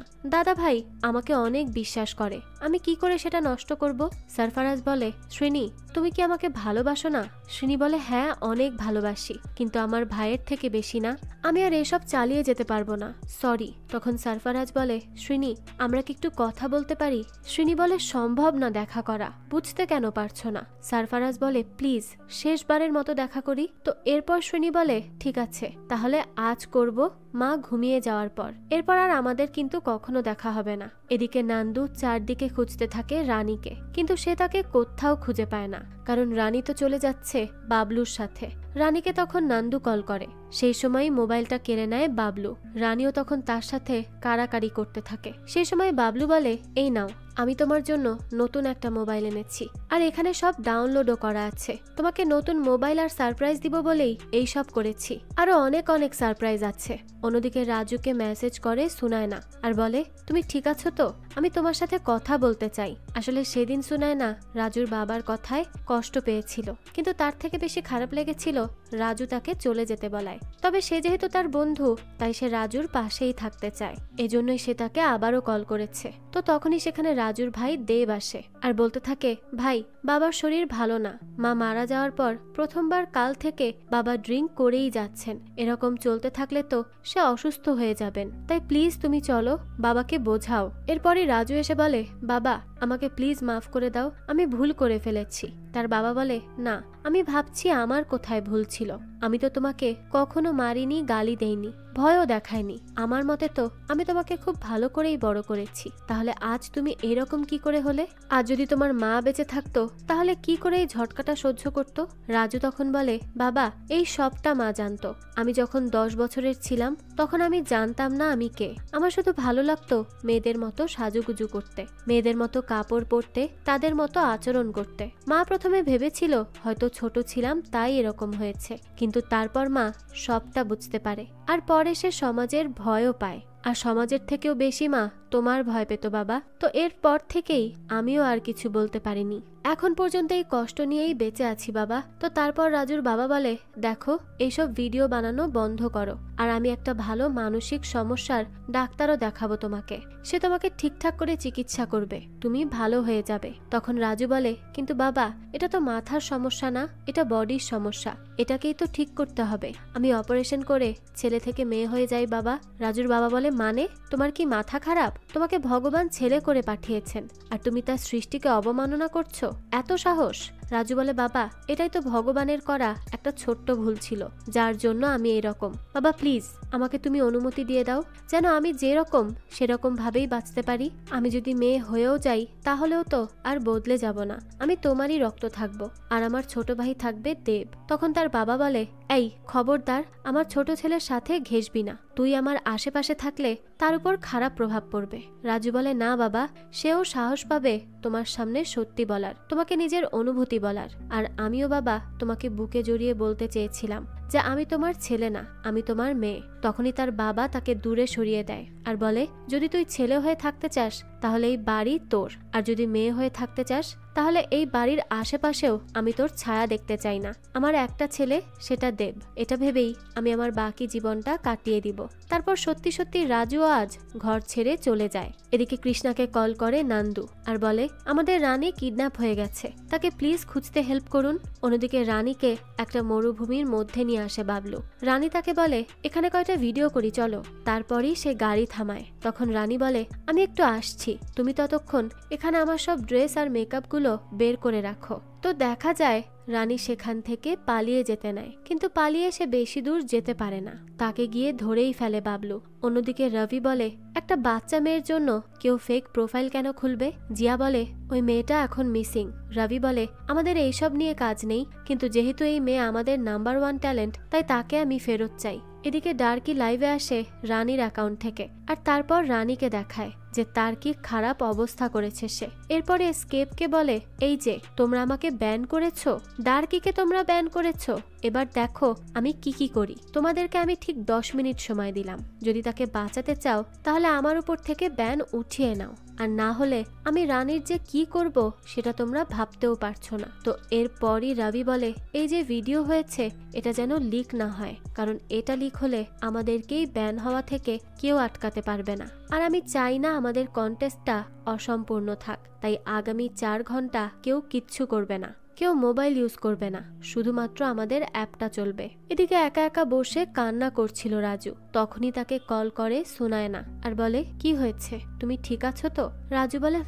দাদা ভাই আমাকে অনেক বিশ্বাস করে, আমি কি করে সেটা নষ্ট করব? সরফরাজ বলে, শ্রীনি তুমি কি আমাকে ভালোবাসো না? শ্রীনি বলে, হ্যাঁ অনেক ভালোবাসি, কিন্তু আমার ভাইয়ের থেকে বেশি না। আমি আর এসব চালিয়ে যেতে পারবো না, সরি। তখন সরফরাজ বলে, শ্রীনি আমরা কি একটু কথা বলতে পারি? শ্রীনি বলে, সম্ভব না দেখা করা, বুঝতে কেন পারছো না? সরফরাজ বলে, প্লিজ শেষবারের মতো দেখা করি। তো এরপর শ্রীনি বলে, ঠিক আছে তাহলে আজ করব, মা ঘুমিয়ে যাওয়ার পর। এরপর আর আমাদের কিন্তু কখনো দেখা হবে না। এদিকে নান্দু চারদিকে খুঁজতে থাকে রানীকে, কিন্তু সে তাকে কোথাও খুঁজে পায় না, কারণ রানী তো চলে যাচ্ছে বাবলুর সাথে। রানীকে তখন নান্দু কল করে, সেই সময় মোবাইলটা কেড়ে নেয় বাবলু। রানীও তখন তার সাথে কাড়াকাড়ি করতে থাকে। সেই সময় বাবলু বলে, এই নাও, আমি তোমার জন্য নতুন একটা মোবাইল এনেছি, আর এখানে সব ডাউনলোডও করা আছে। তোমাকে নতুন মোবাইল আর সারপ্রাইজ দিব বলেই এই সব করেছি, আরো অনেক অনেক সারপ্রাইজ আছে। অন্যদিকে রাজুকে মেসেজ করে সুনায়না আর বলে, তুমি ঠিক আছো তো? আমি তোমার সাথে কথা বলতে চাই। আসলে সেদিন সুনায়না রাজুর বাবার কথায় কষ্ট পেয়েছিল, কিন্তু তার থেকে বেশি খারাপ লেগেছিল রাজু তাকে চলে যেতে বলায়। তবে সে যেহেতু তার বন্ধু, তাই সে রাজুর পাশেই থাকতে চায়, এজন্যই সে তাকে আবারও কল করেছে। তো তখনই সেখানে রাজুর ভাই দেব আসে আর বলতে থাকে, ভাই বাবার শরীর ভালো না, মা মারা যাওয়ার পর প্রথমবার কাল থেকে বাবা ড্রিঙ্ক করেই যাচ্ছেন। এরকম চলতে থাকলে তো সে অসুস্থ হয়ে যাবেন, তাই প্লিজ তুমি চলো, বাবাকে বোঝাও। এরপরে রাজু এসে বলে, বাবা আমাকে প্লিজ মাফ করে দাও, আমি ভুল করে ফেলেছি। তার বাবা বলে, না, আমি ভাবছি আমার কোথায় ভুল ছিল। আমি তো তোমাকে কখনো মারিনি, গালি দেইনি, ভয়ও দেখায়নি। আমার মতে তো আমি তোমাকে খুব ভালো করেই বড় করেছি, তাহলে আজ তুমি এরকম কি করে হলে? আজ যদি তোমার মা বেঁচে থাকতো তাহলে কি করে এই ঝটকাটা সহ্য করতো? রাজু তখন বলে, বাবা এই সবটা মা জানতো। আমি যখন 10 বছরের ছিলাম তখন আমি জানতাম না আমি কে। আমার শুধু ভালো লাগতো মেয়েদের মতো সাজুগুজু করতে, মেয়েদের মতো কাপড় পরতে, তাদের মতো আচরণ করতে। মা প্রথমে ভেবেছিল হয়তো ছোট ছিলাম তাই এরকম হয়েছে, কিন্তু তারপর মা সবটা বুঝতে পারে, আর পরে সে সমাজের ভয়ও পায়। আর সমাজের থেকেও বেশি মা তোমার ভয় পেত বাবা। তো এরপর থেকেই আমিও আর কিছু বলতে পারিনি। এখন পর্যন্ত এই কষ্ট নিয়েই বেঁচে আছি বাবা। তো তারপর রাজুর বাবা বলে, দেখো এইসব ভিডিও বানানো বন্ধ করো, আর আমি একটা ভালো মানসিক সমস্যার ডাক্তারও দেখাবো তোমাকে, সে তোমাকে ঠিকঠাক করে চিকিৎসা করবে, তুমি ভালো হয়ে যাবে। তখন রাজু বলে, কিন্তু বাবা এটা তো মাথার সমস্যা না, এটা বডির সমস্যা, এটাকেই তো ঠিক করতে হবে, আমি অপারেশন করে ছেলে থেকে মেয়ে হয়ে যাই বাবা। রাজুর বাবা বলে, মানে তোমার কি মাথা খারাপ? তোমাকে ভগবান ছেলে করে পাঠিয়েছেন আর তুমি তার সৃষ্টিকে অবমাননা করছো, এত সাহস? রাজু বলে, বাবা এটাই তো ভগবানের করা একটা ছোট্ট ভুল ছিল, যার জন্য আমি এরকম। বাবা প্লিজ আমাকে তুমি অনুমতি দিয়ে দাও, যেন আমি যেরকম সেরকম ভাবেই বাঁচতে পারি। আমি যদি মেয়ে হয়েও যাই তাহলেও তো আর বদলে যাব না, আমি তোমারই রক্ত থাকবো, আর আমার ছোট ভাই থাকবে দেব। তখন তার বাবা বলে, এই খবরদার আমার ছোট ছেলের সাথে ঘেসবি না, তুই আমার আশেপাশে থাকলে তার উপর খারাপ প্রভাব পড়বে। রাজু বলে, না বাবা, সেও সাহস পাবে তোমার সামনে সত্যি বলার, তোমাকে নিজের অনুভূতি বলার, আর আমিও বাবা তোমাকে বুকে জড়িয়ে বলতে চেয়েছিলাম যে আমি তোমার ছেলে না, আমি তোমার মেয়ে। তখনই তার বাবা তাকে দূরে সরিয়ে দেয় আর বলে, যদি তুই ছেলে হয়ে থাকতে চাস তাহলে এই বাড়ি তোর, আর যদি মেয়ে হয়ে থাকতে চাস তাহলে এই বাড়ির আশেপাশেও আমি তোর ছায়া দেখতে চাই না। আমার একটা ছেলে, সেটা দেব, এটা ভেবেই আমি আমার বাকি জীবনটা কাটিয়ে দিব। তারপর সত্যি সত্যি রাজুও আজ ঘর ছেড়ে চলে যায়। এদিকে কৃষ্ণাকে কল করে নান্দু আর বলে, আমাদের রানী কিডন্যাপ হয়ে গেছে, তাকে প্লিজ খুঁজতে হেল্প করুন। অন্যদিকে রানীকে একটা মরুভূমির মধ্যে নিয়ে আসে বাবলু। রানী তাকে বলে, এখানে কয়টা ভিডিও করি চলো। তারপরই সে গাড়ি থামায়। তখন রানী বলে, আমি একটু আসছি, তুমি ততক্ষণ এখানে আমার সব ড্রেস আর মেকআপ গুলো বের করে রাখো। তো দেখা যায় রানী সেখান থেকে পালিয়ে যেতে নেয়, কিন্তু পালিয়ে সে বেশি দূর যেতে পারে না, তাকে গিয়ে ধরেই ফেলে বাবলু। অন্যদিকে রবি বলে, একটা বাচ্চা মেয়ের জন্য কেউ ফেক প্রোফাইল কেন খুলবে? জিয়া বলে, ওই মেয়েটা এখন মিসিং। রবি বলে, আমাদের এইসব নিয়ে কাজ নেই, কিন্তু যেহেতু এই মেয়ে আমাদের নাম্বার 1 ট্যালেন্ট, তাই তাকে আমি ফেরত চাই। এদিকে ডার্কি লাইভে আসে রানীর অ্যাকাউন্ট থেকে, আর তারপর রানীকে দেখায় যে তার কি খারাপ অবস্থা করেছে সে। এরপরে স্কেপকে বলে, এই যে তোমরা আমাকে ব্যান করেছো, ডার্কিকে তোমরা ব্যান করেছো, এবার দেখো আমি কি কি করি। তোমাদেরকে আমি ঠিক 10 মিনিট সময় দিলাম, যদি তাকে বাঁচাতে চাও তাহলে আমার উপর থেকে ব্যান উঠিয়ে নাও, আর না হলে আমি রানীর যে কি করব সেটা তোমরা ভাবতেও পারছো না। তো এরপরই রবি বলে, এই যে ভিডিও হয়েছে এটা যেন লিক না হয়, কারণ এটা লিক হলে আমাদেরকেই ব্যান হওয়া থেকে কেউ আটকাতে পারবে না, আর আমি চাই না আমাদের কন্টেস্টটা অসম্পূর্ণ থাক। তাই আগামী 4 ঘন্টা কেউ কিচ্ছু করবে না, কেউ মোবাইল ইউজ করবে না, শুধুমাত্র আমাদের অ্যাপটা চলবে। এদিকে একা একা বসে কান্না করছিল রাজু। তখনই তাকে কল করে সুনায়না আর বলে, কি হয়েছে, তুমি ঠিক আছো তো? রাজু বলে,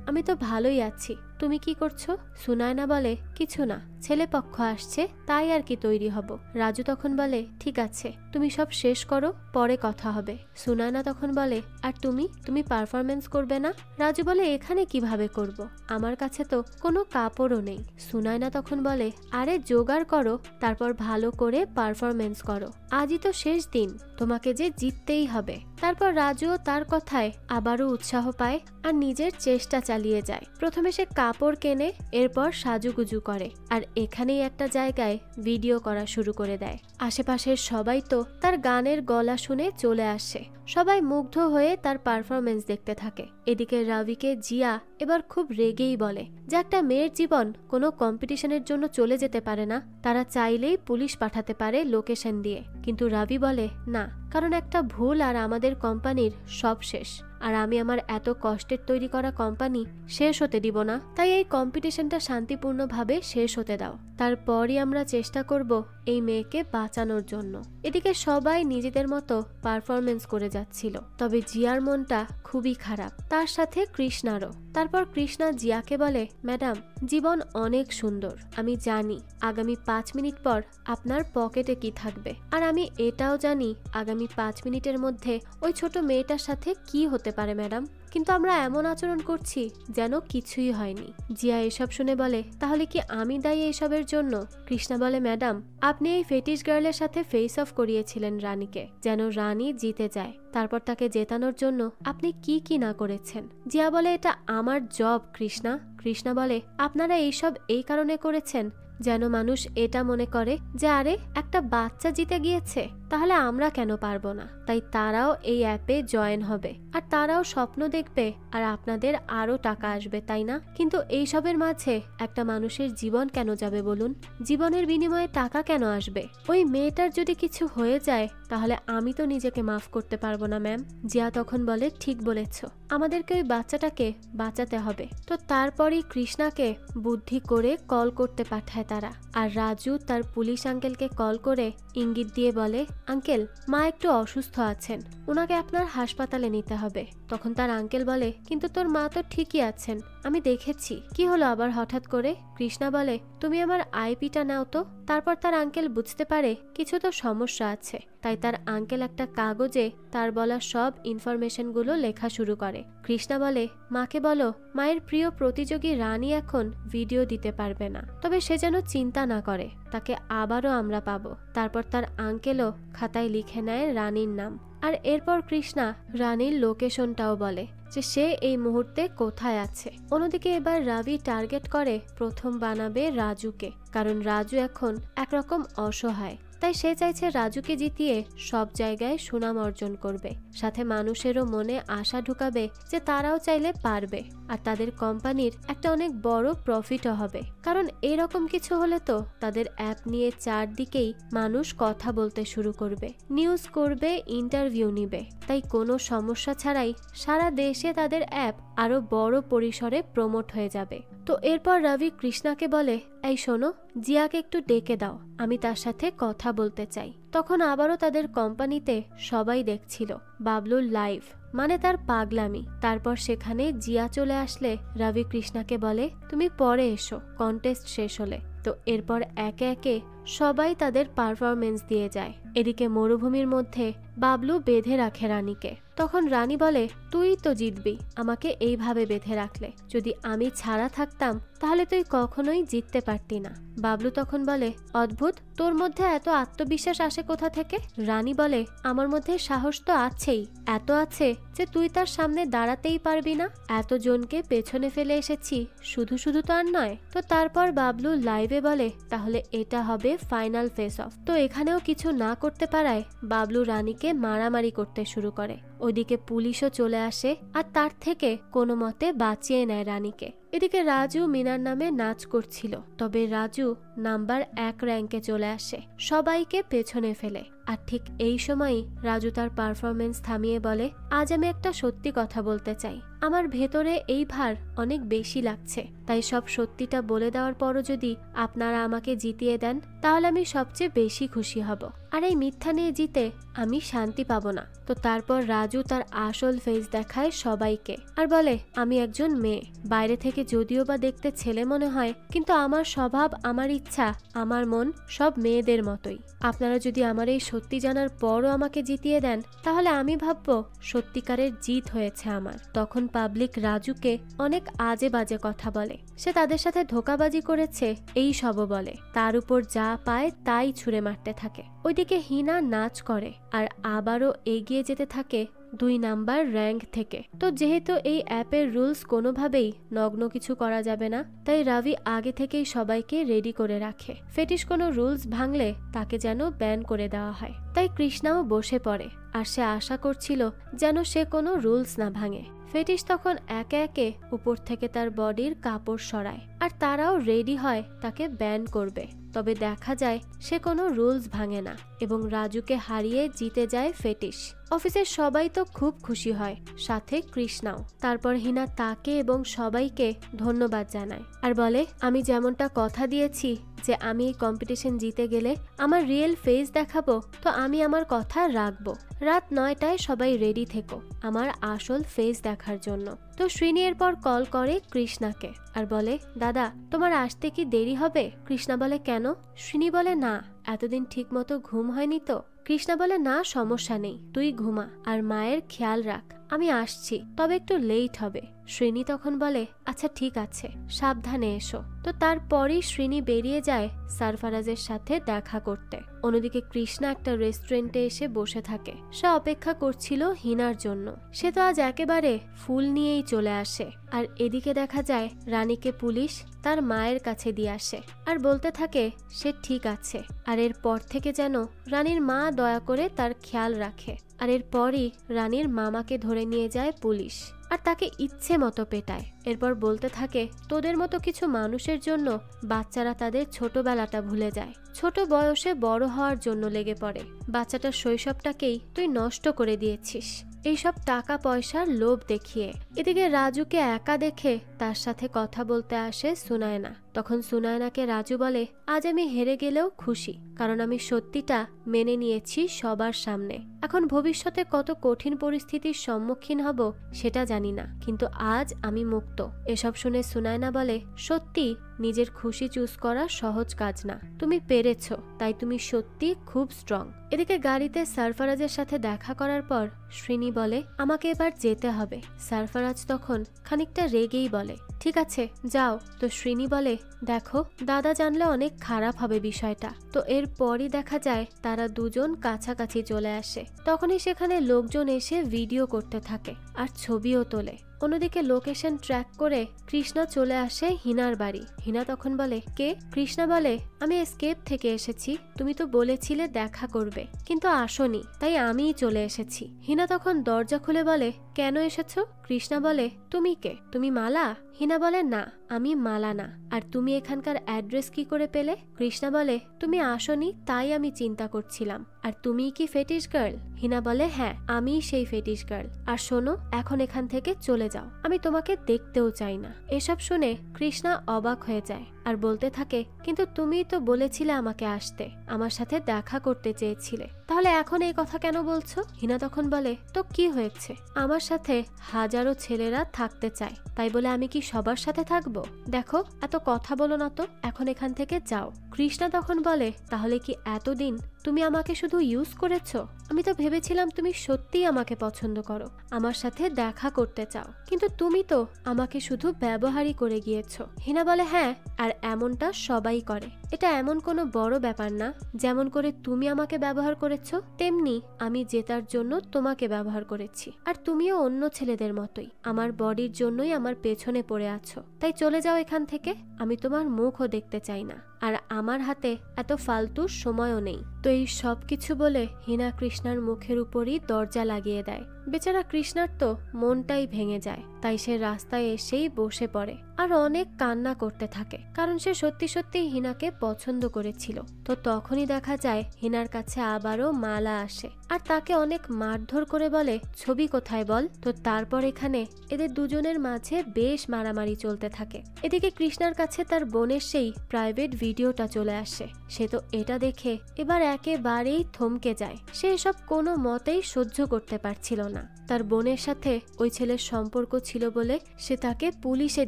আমি তো ভালোই আছি, তুমি কি করছো? সুনায়না বলে, কিছু না, ছেলে পক্ষ আসছে তাই আর কি তৈরি হব। রাজু তখন বলে, ঠিক আছে তুমি সব শেষ করো, পরে কথা হবে। সুনায়না তখন বলে, আর তুমি পারফরমেন্স করবে না? রাজু বলে, এখানে কিভাবে করব, আমার কাছে তো কোনো কাপড়ও নেই। সুনায়না তখন বলে, আরে জোগাড় করো, তারপর ভালো করে পারফরমেন্স করো, আজই তো শেষ দিন, তোমাকে যে জিততেই হবে। তারপর রাজুও তার কথায় আবারও উৎসাহ পায় আর নিজের চেষ্টা চালিয়ে যায়। প্রথমে সে কাপড় কেনে, এরপর সাজুগুজু করে, আর এখানেই একটা জায়গায় ভিডিও করা শুরু করে দেয়। আশেপাশের সবাই তো তার গানের গলা শুনে চলে আসে, সবাই মুগ্ধ হয়ে তার পারফরমেন্স দেখতে থাকে। এদিকে রবিকে জিয়া এবার খুব রেগেই বলে যে একটা মেয়ের জীবন কোনো কম্পিটিশনের জন্য চলে যেতে পারে না, তারা চাইলেই পুলিশ পাঠাতে পারে লোকেশন দিয়ে। কিন্তু রবি বলে, না, কারণ একটা ভুল আর আমাদের কোম্পানির সব শেষ, আর আমি আমার এত কষ্টের তৈরি করা কোম্পানি শেষ হতে দিব না, তাই এই কম্পিটিশনটা শান্তিপূর্ণভাবে শেষ হতে দাও, তারপরই আমরা চেষ্টা করব এই মেয়েকে বাঁচানোর জন্য। এদিকে সবাই নিজেদের মতো পারফরমেন্স করে যাচ্ছিল, তবে জিয়ার মনটা খুবই খারাপ, তার সাথে কৃষ্ণারও। তারপর কৃষ্ণা জিয়াকে বলে, ম্যাডাম জীবন অনেক সুন্দর, আমি জানি আগামী 5 মিনিট পর আপনার পকেটে কি থাকবে, আর আমি এটাও জানি আগামী 5 মিনিটের মধ্যে ওই ছোট মেয়েটার সাথে কি হতে পারে ম্যাডাম, কিন্তু আমরা এমন আচরণ করছি যেন কিছুই হয়নি। জিয়া এসব শুনে বলে, তাহলে কি আমি দায়ী এসবের জন্য? কৃষ্ণা বলে, ম্যাডাম আপনি এই ফেটিশ গার্লের সাথে ফেস অফ করিয়েছিলেন রানীকে, যেন রানী জিতে যায়, তারপর তাকে জেতানোর জন্য আপনি কি কি না করেছেন। জিয়া বলে, এটা আমার জব কৃষ্ণা। কৃষ্ণা বলে, আপনারা এইসব এই কারণে করেছেন যেন মানুষ এটা মনে করে যে আরে একটা বাচ্চা জিতে গিয়েছে, তাহলে আমরা কেন পারবো না? তাই তারাও এই অ্যাপে জয়েন হবে, আর তারাও স্বপ্ন দেখবে, আর আপনাদের আরো টাকা আসবে, তাই না? কিন্তু এইসবের মাঝে একটা মানুষের জীবন কেন যাবে বলুন? জীবনের বিনিময়ে টাকা কেন আসবে? ওই মেয়েটার যদি কিছু হয়ে যায় তাহলে আমি তো নিজেকে মাফ করতে পারবো না ম্যাম। জিয়া তখন বলে, ঠিক বলেছ, আমাদেরকে ওই বাচ্চাটাকে বাঁচাতে হবে। তো তারপরই কৃষ্ণাকে বুদ্ধি করে কল করতে পাঠায় তারা, আর রাজু তার পুলিশ আঙ্কেলকে কল করে ইঙ্গিত দিয়ে বলে, আঙ্কেল, মা একটু অসুস্থ আছেন, ওনাকে আপনার হাসপাতালে নিতে হবে। তখন তার আঙ্কেল বলে, কিন্তু তোর মা তো ঠিকই আছেন, আমি দেখেছি, কি হলো আবার হঠাৎ করে? কৃষ্ণা বলে, তুমি আমার আইপিটা নাও তো। তারপর তার আঙ্কেল বুঝতে পারে কিছু তো সমস্যা আছে, তাই তার আঙ্কেল একটা কাগজে তার বলা সব ইনফরমেশনগুলো লেখা শুরু করে। কৃষ্ণা বলে, মাকে বলো মায়ের প্রিয় প্রতিযোগী রানী এখন ভিডিও দিতে পারবে না, তবে সে যেন চিন্তা না করে, তাকে আবারও আমরা পাবো। তারপর তার আঙ্কেলও খাতায় লিখে নেয় রানীর নাম, আর এরপর কৃষ্ণা রানীর লোকেশনটাও বলে যে সে এই মুহূর্তে কোথায় আছে। অন্যদিকে এবার রাভি টার্গেট করে প্রথম বানাবে রাজুকে, কারণ রাজু এখন একরকম অসহায়, তাই সে চাইছে রাজুকে জিতিয়ে সব জায়গায় সুনাম অর্জন করবে, সাথে মানুষেরও মনে আশা ঢুকাবে যে তারাও চাইলে পারবে, আর তাদের কোম্পানির একটা অনেক বড় প্রফিটও হবে। কারণ এরকম কিছু হলে তো তাদের অ্যাপ নিয়ে চারদিকেই মানুষ কথা বলতে শুরু করবে, নিউজ করবে, ইন্টারভিউ নিবে, তাই কোনো সমস্যা ছাড়াই সারা দেশে তাদের অ্যাপ আরো বড় পরিসরে প্রমোট হয়ে যাবে। তো এরপর রবি কৃষ্ণাকে বলে, এই শোনো, জিয়াকে একটু ডেকে দাও, আমি তার সাথে কথা বলতে চাই। তখন আবারও তাদের কোম্পানিতে সবাই দেখছিল বাবলুর লাইভ, মানে তার পাগলামি। তারপর সেখানে জিয়া চলে আসলে রবি কৃষ্ণাকে বলে, তুমি পরে এসো কন্টেস্ট শেষ হলে। তো এরপর একে একে সবাই তাদের পারফরমেন্স দিয়ে যায়। এদিকে মরুভূমির মধ্যে বাবলু বেঁধে রাখে রানীকে। তখন রানী বলে, তুই তো জিতবি আমাকে এইভাবে বেঁধে রাখলে, যদি আমি ছাড়া থাকতাম তাহলে তুই কখনোই জিততে পারতি না। বাবলু তখন বলে, অদ্ভুত, তোর মধ্যে এত আত্মবিশ্বাস আসে কোথা থেকে? রানী বলে, আমার মধ্যে সাহস তো আছেই, এত আছে যে তুই তার সামনে দাঁড়াতেই পারবি না। এতজনকে পেছনে ফেলে এসেছি, শুধু শুধু তো আর নয়। তো তারপর বাবলু লাইভে বলে, তাহলে এটা হবে ফাইনাল ফেস অফ। তো এখানেও কিছু না করতে পারায় বাবলু রানীকে মারামারি করতে শুরু করে। ওইদিকে পুলিশও চলে আসে আর তার থেকে কোনো মতে বাঁচিয়ে নেয় রানীকে। এদিকে রাজু মিনার নামে নাচ করছিল, তবে রাজু নাম্বার 1 র্যাঙ্কে চলে আসে, সবাইকে পেছনে ফেলে। আর ঠিক এই সময়ই রাজু তার পারফরমেন্স থামিয়ে বলে, আজ আমি একটা সত্যি কথা বলতে চাই, আমার ভেতরে এই ভার অনেক বেশি লাগছে, তাই সব সত্যিটা বলে দেওয়ার পরও যদি আপনারা আমাকে জিতিয়ে দেন তাহলে আমি সবচেয়ে বেশি খুশি হব, আর এই মিথ্যা নিয়ে জিতে আমি শান্তি পাবো না। তো তারপর রাজু তার আসল ফেস দেখায় সবাইকে আর বলে, আমি একজন মেয়ে, বাইরে থেকে যদিও বা দেখতে ছেলে মনে হয়, কিন্তু আমার স্বভাব, আমার ইচ্ছা, আমার মন সব মেয়েদের মতোই। আপনারা যদি আমার এই সত্যি জানার পরও আমাকে জিতিয়ে দেন তাহলে আমি ভাববো সত্যিকারের জিত হয়েছে আমার। তখন পাবলিক রাজুকে অনেক আজে বাজে কথা বলে, সে তাদের সাথে ধোঁকাবাজি করেছে এই সব বলে, তার উপর যা পায় তাই ছুঁড়ে মারতে থাকে। ওইদিকে হিনা নাচ করে আর আবারও এগিয়ে যেতে থাকে 2 নাম্বার র্যাঙ্ক থেকে। তো যেহেতু এই অ্যাপের রুলস কোনোভাবেই নগ্ন কিছু করা যাবে না, তাই রাভি আগে থেকেই সবাইকে রেডি করে রাখে, ফেটিশ কোনো রুলস ভাঙলে তাকে যেন ব্যান করে দেওয়া হয়। তাই কৃষ্ণাও বসে পড়ে আর সে আশা করছিল যেন সে কোনো রুলস না ভাঙে। ফেটিশ তখন একে একে উপর থেকে তার বডির কাপড় সরায় আর তারাও রেডি হয় তাকে ব্যান করবে, তবে দেখা যায় সে কোনো রুলস ভাঙে না এবং রাজুকে হারিয়ে জিতে যায় ফেটিশ। অফিসের সবাই তো খুব খুশি হয়, সাথে কৃষ্ণাও। তারপর হিনা তাকে এবং সবাইকে ধন্যবাদ জানায় আর বলে, আমি যেমনটা কথা দিয়েছি যে আমি এই কম্পিটিশন জিতে গেলে আমার রিয়েল ফেস দেখাবো, তো আমি আমার কথা রাখবো। রাত 9টায় সবাই রেডি থেকো আমার আসল ফেস দেখার জন্য। তো শ্রীনি এরপর কল করে কৃষ্ণাকে আর বলে, দাদা তোমার আসতে কি দেরি হবে? কৃষ্ণা বলে, কেন? শ্রীনি বলে, না, এতদিন ঠিক মতো ঘুম হয়নি তো। কৃষ্ণা বলে, না সমস্যা নেই, তুই ঘুমা আর মায়ের খেয়াল রাখ, আমি আসছি, তবে একটু লেট হবে। শ্রীনি তখন বলে আচ্ছা ঠিক আছে, সাবধানে এসো। তো তারপরেই শ্রীনি বেরিয়ে যায় সারফারাজের সাথে দেখা করতে। অন্যদিকে কৃষ্ণা একটা রেস্টুরেন্টে এসে বসে থাকে। সে অপেক্ষা করছিল হিনার জন্য। সে তো আজ একেবারে ফুল নিয়েই চলে আসে। আর এদিকে দেখা যায় রানীকে পুলিশ তার মায়ের কাছে দিয়ে আসে আর বলতে থাকে সে ঠিক আছে। আর এরপর থেকে যেন রানীর মা দয়া করে তার খেয়াল রাখে। আর এরপরই রানীর মামাকে ধরে নিয়ে যায় পুলিশ আর তাকে ইচ্ছে মতো পেটায়। এরপর বলতে থাকে তোদের মতো কিছু মানুষের জন্য বাচ্চারা তাদের ছোটবেলাটা ভুলে যায়, ছোট বয়সে বড় হওয়ার জন্য লেগে পড়ে। বাচ্চাটার শৈশবটাকেই তুই নষ্ট করে দিয়েছিস এইসব টাকা পয়সার লোভ দেখিয়ে। এদিকে রাজুকে একা দেখে তার সাথে কথা বলতে আসে সুনায়না। তখন সুনায়নাকে রাজু বলে আজ আমি হেরে গেলেও খুশি, কারণ আমি সত্যিটা মেনে নিয়েছি সবার সামনে। এখন ভবিষ্যতে কত কঠিন পরিস্থিতির সম্মুখীন হব সেটা জানি না, কিন্তু আজ আমি মুক্ত। এসব শুনে সুনায়না বলে সত্যি নিজের খুশি চুজ করা সহজ কাজ না, তুমি পেরেছো, তাই তুমি সত্যি খুব স্ট্রং। এদিকে গাড়িতে সারফারাজের সাথে দেখা করার পর শ্রীনি বলে আমাকে এবার যেতে হবে। সারফারাজ তখন খানিকটা রেগেই বলে ঠিক আছে যাও। তো শ্রীনি বলে দেখো দাদা জানলে অনেক খারাপ হবে বিষয়টা। তো এরপরই দেখা যায় তারা দুজন কাছাকাছি চলে আসে। তখনই সেখানে লোকজন এসে ভিডিও করতে থাকে আর ছবিও তোলে। অন্যদিকে লোকেশন ট্র্যাক করে কৃষ্ণা চলে আসে হিনার বাড়ি। হিনা তখন বলে কে? কৃষ্ণা বলে আমি এসকেপ থেকে এসেছি, তুমি তো বলেছিলে দেখা করবে কিন্তু আসোনি, তাই আমিই চলে এসেছি। হিনা তখন দরজা খুলে বলে কেন এসেছো? কৃষ্ণা বলে তুমি কে? তুমি মালা? হিনা বলে না আমি মালা না। আর তুমি এখানকার অ্যাড্রেস কি করে পেলে? কৃষ্ণা বলে তুমি আসোনি তাই আমি চিন্তা করছিলাম। আর তুমি কি ফেটিশ গার্ল? হিনা বলে হ্যাঁ আমিই সেই ফেটিশ গার্ল। আর শোনো এখন এখান থেকে চলে যাও, আমি তোমাকে দেখতেও চাই না। এসব শুনে কৃষ্ণা অবাক হয়ে যায় আর বলতে থাকে কিন্তু তুমিই তো বলেছিলে আমাকে আসতে, আমার সাথে দেখা করতে চেয়েছিলে, তাহলে এখন এই কথা কেন বলছো? হিনা তখন বলে তো কি হয়েছে, আমার সাথে হাজারো ছেলেরা থাকতে চায়, তাই বলে আমি কি সবার সাথে থাকবো? দেখো এত কথা বলো না তো, এখন এখান থেকে যাও। কৃষ্ণা তখন বলে তাহলে কি এতদিন তুমি আমাকে শুধু ইউজ করেছো? আমি তো ভেবেছিলাম তুমি সত্যিই আমাকে পছন্দ করো, আমার সাথে দেখা করতে চাও, কিন্তু তুমি তো আমাকে শুধু ব্যবহারই করে গিয়েছো। হিনা বলে হ্যাঁ, আর এমনটা সবাই করে, এটা এমন কোনো বড় ব্যাপার না। যেমন করে তুমি আমাকে ব্যবহার করেছো তেমনি আমি জেতার জন্য তোমাকে ব্যবহার করেছি। আর তুমিও অন্য ছেলেদের মতোই আমার বডির জন্যই আমার পেছনে পড়ে আছো, তাই চলে যাও এখান থেকে, আমি তোমার মুখও দেখতে চাই না, আর আমার হাতে এত ফালতু সময়ও নেই। তো এই সব কিছু বলে হিনা কৃষ্ণার মুখের উপরই দরজা লাগিয়ে দেয়। বেচারা কৃষ্ণার তো মনটাই ভেঙে যায়, তাই সে রাস্তায় এসেই বসে পড়ে আর অনেক কান্না করতে থাকে, কারণ সে সত্যি সত্যি হিনাকে পছন্দ করেছিল। তো তখনই দেখা যায় হিনার কাছে আবারও মালা আসে আর তাকে অনেক মারধর করে বলে ছবি কোথায় বল। তো তারপর এখানে এদের দুজনের মাঝে বেশ মারামারি চলতে থাকে। এদিকে কৃষ্ণার কাছে তার বোনের সেই প্রাইভেট ভিডিওটা চলে আসে। সে তো এটা দেখে এবার একেবারেই থমকে যায়। সে এসব কোনো মতেই সহ্য করতে পারছিল না। তার বোনের সাথে ওই ছেলের সম্পর্ক ছিল বলে সে তাকে পুলিশে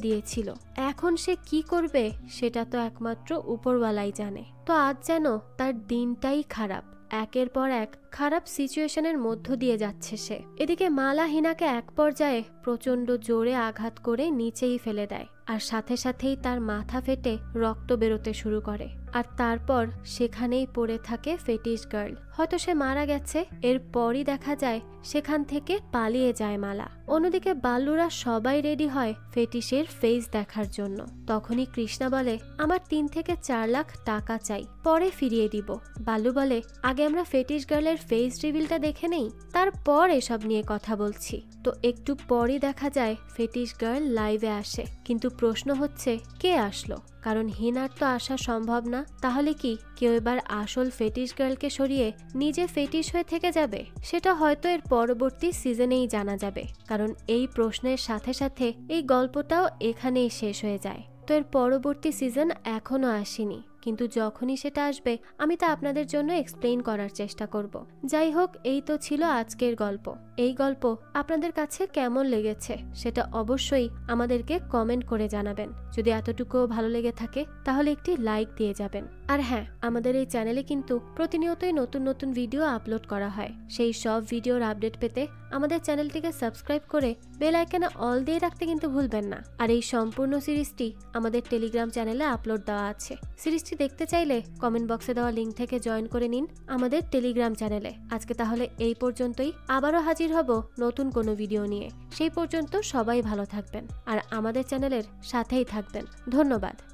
দিয়েছিল। এখন সে কি করবে সেটা তো একমাত্র উপরওয়ালাই জানে। তো আজ যেন তার দিনটাই খারাপ, একের পর এক খারাপ সিচুয়েশনের মধ্য দিয়ে যাচ্ছে সে। এদিকে মালা হিনাকে এক পর্যায়ে প্রচন্ড জোরে আঘাত করে নিচেই ফেলে দেয় আর সাথে সাথেই তার মাথা ফেটে রক্ত বেরোতে শুরু করে। আর তারপর সেখানেই পড়ে থাকে ফেটিশ গার্ল, হয়তো সে মারা গেছে। এরপরই দেখা যায় সেখান থেকে পালিয়ে যায় মালা। অন্যদিকে বাল্লুরা সবাই রেডি হয় ফেটিশের ফেস দেখার জন্য। তখনই কৃষ্ণা বলে আমার 3 থেকে 4 লাখ টাকা চাই, পরে ফিরিয়ে দিব। বাল্লু বলে আগে আমরা ফেটিশ গার্লের ফেস রিভিলটা দেখে নেই, তারপর এসব নিয়ে কথা বলছি। তো একটু পরই দেখা যায় ফেটিশ গার্ল লাইভে আসে, কিন্তু প্রশ্ন হচ্ছে কে আসলো, কারণ হিনার তো আসা সম্ভব না। তাহলে কি কেউ এবার আসল ফেটিশ গার্লকে সরিয়ে নিজে ফেটিশ হয়ে থেকে যাবে? সেটা হয়তো এর পরবর্তী সিজনেই জানা যাবে, কারণ এই প্রশ্নের সাথে সাথে এই গল্পটাও এখানেই শেষ হয়ে যায়। তো এর পরবর্তী সিজন এখনো আসেনি, কিন্তু যখনই সেটা আসবে আমি তা আপনাদের জন্য এক্সপ্লেইন করার চেষ্টা করব। যাই হোক, এই তো ছিল আজকের গল্প। এই গল্প আপনাদের কাছে কেমন লেগেছে সেটা অবশ্যই আমাদেরকে কমেন্ট করে জানাবেন। যদি এতটুকুও ভালো লেগে থাকে তাহলে একটি লাইক দিয়ে যাবেন। আর হ্যাঁ, আমাদের এই চ্যানেলে কিন্তু প্রতিনিয়তই নতুন নতুন ভিডিও আপলোড করা হয়। সেই সব ভিডিওর আপডেট পেতে আমাদের চ্যানেলটিকে সাবস্ক্রাইব করে বেল আইকনে অল দিয়ে রাখতে কিন্তু ভুলবেন না। আর এই সম্পূর্ণ সিরিজটি আমাদের টেলিগ্রাম চ্যানেলে আপলোড দেওয়া আছে। সিরিজটি দেখতে চাইলে কমেন্ট বক্সে দেওয়া লিঙ্ক থেকে জয়েন করে নিন আমাদের টেলিগ্রাম চ্যানেলে। আজকে তাহলে এই পর্যন্তই, আবারও হাজির হব নতুন কোনো ভিডিও নিয়ে। সেই পর্যন্ত সবাই ভালো থাকবেন আর আমাদের চ্যানেলের সাথেই থাকবেন। ধন্যবাদ।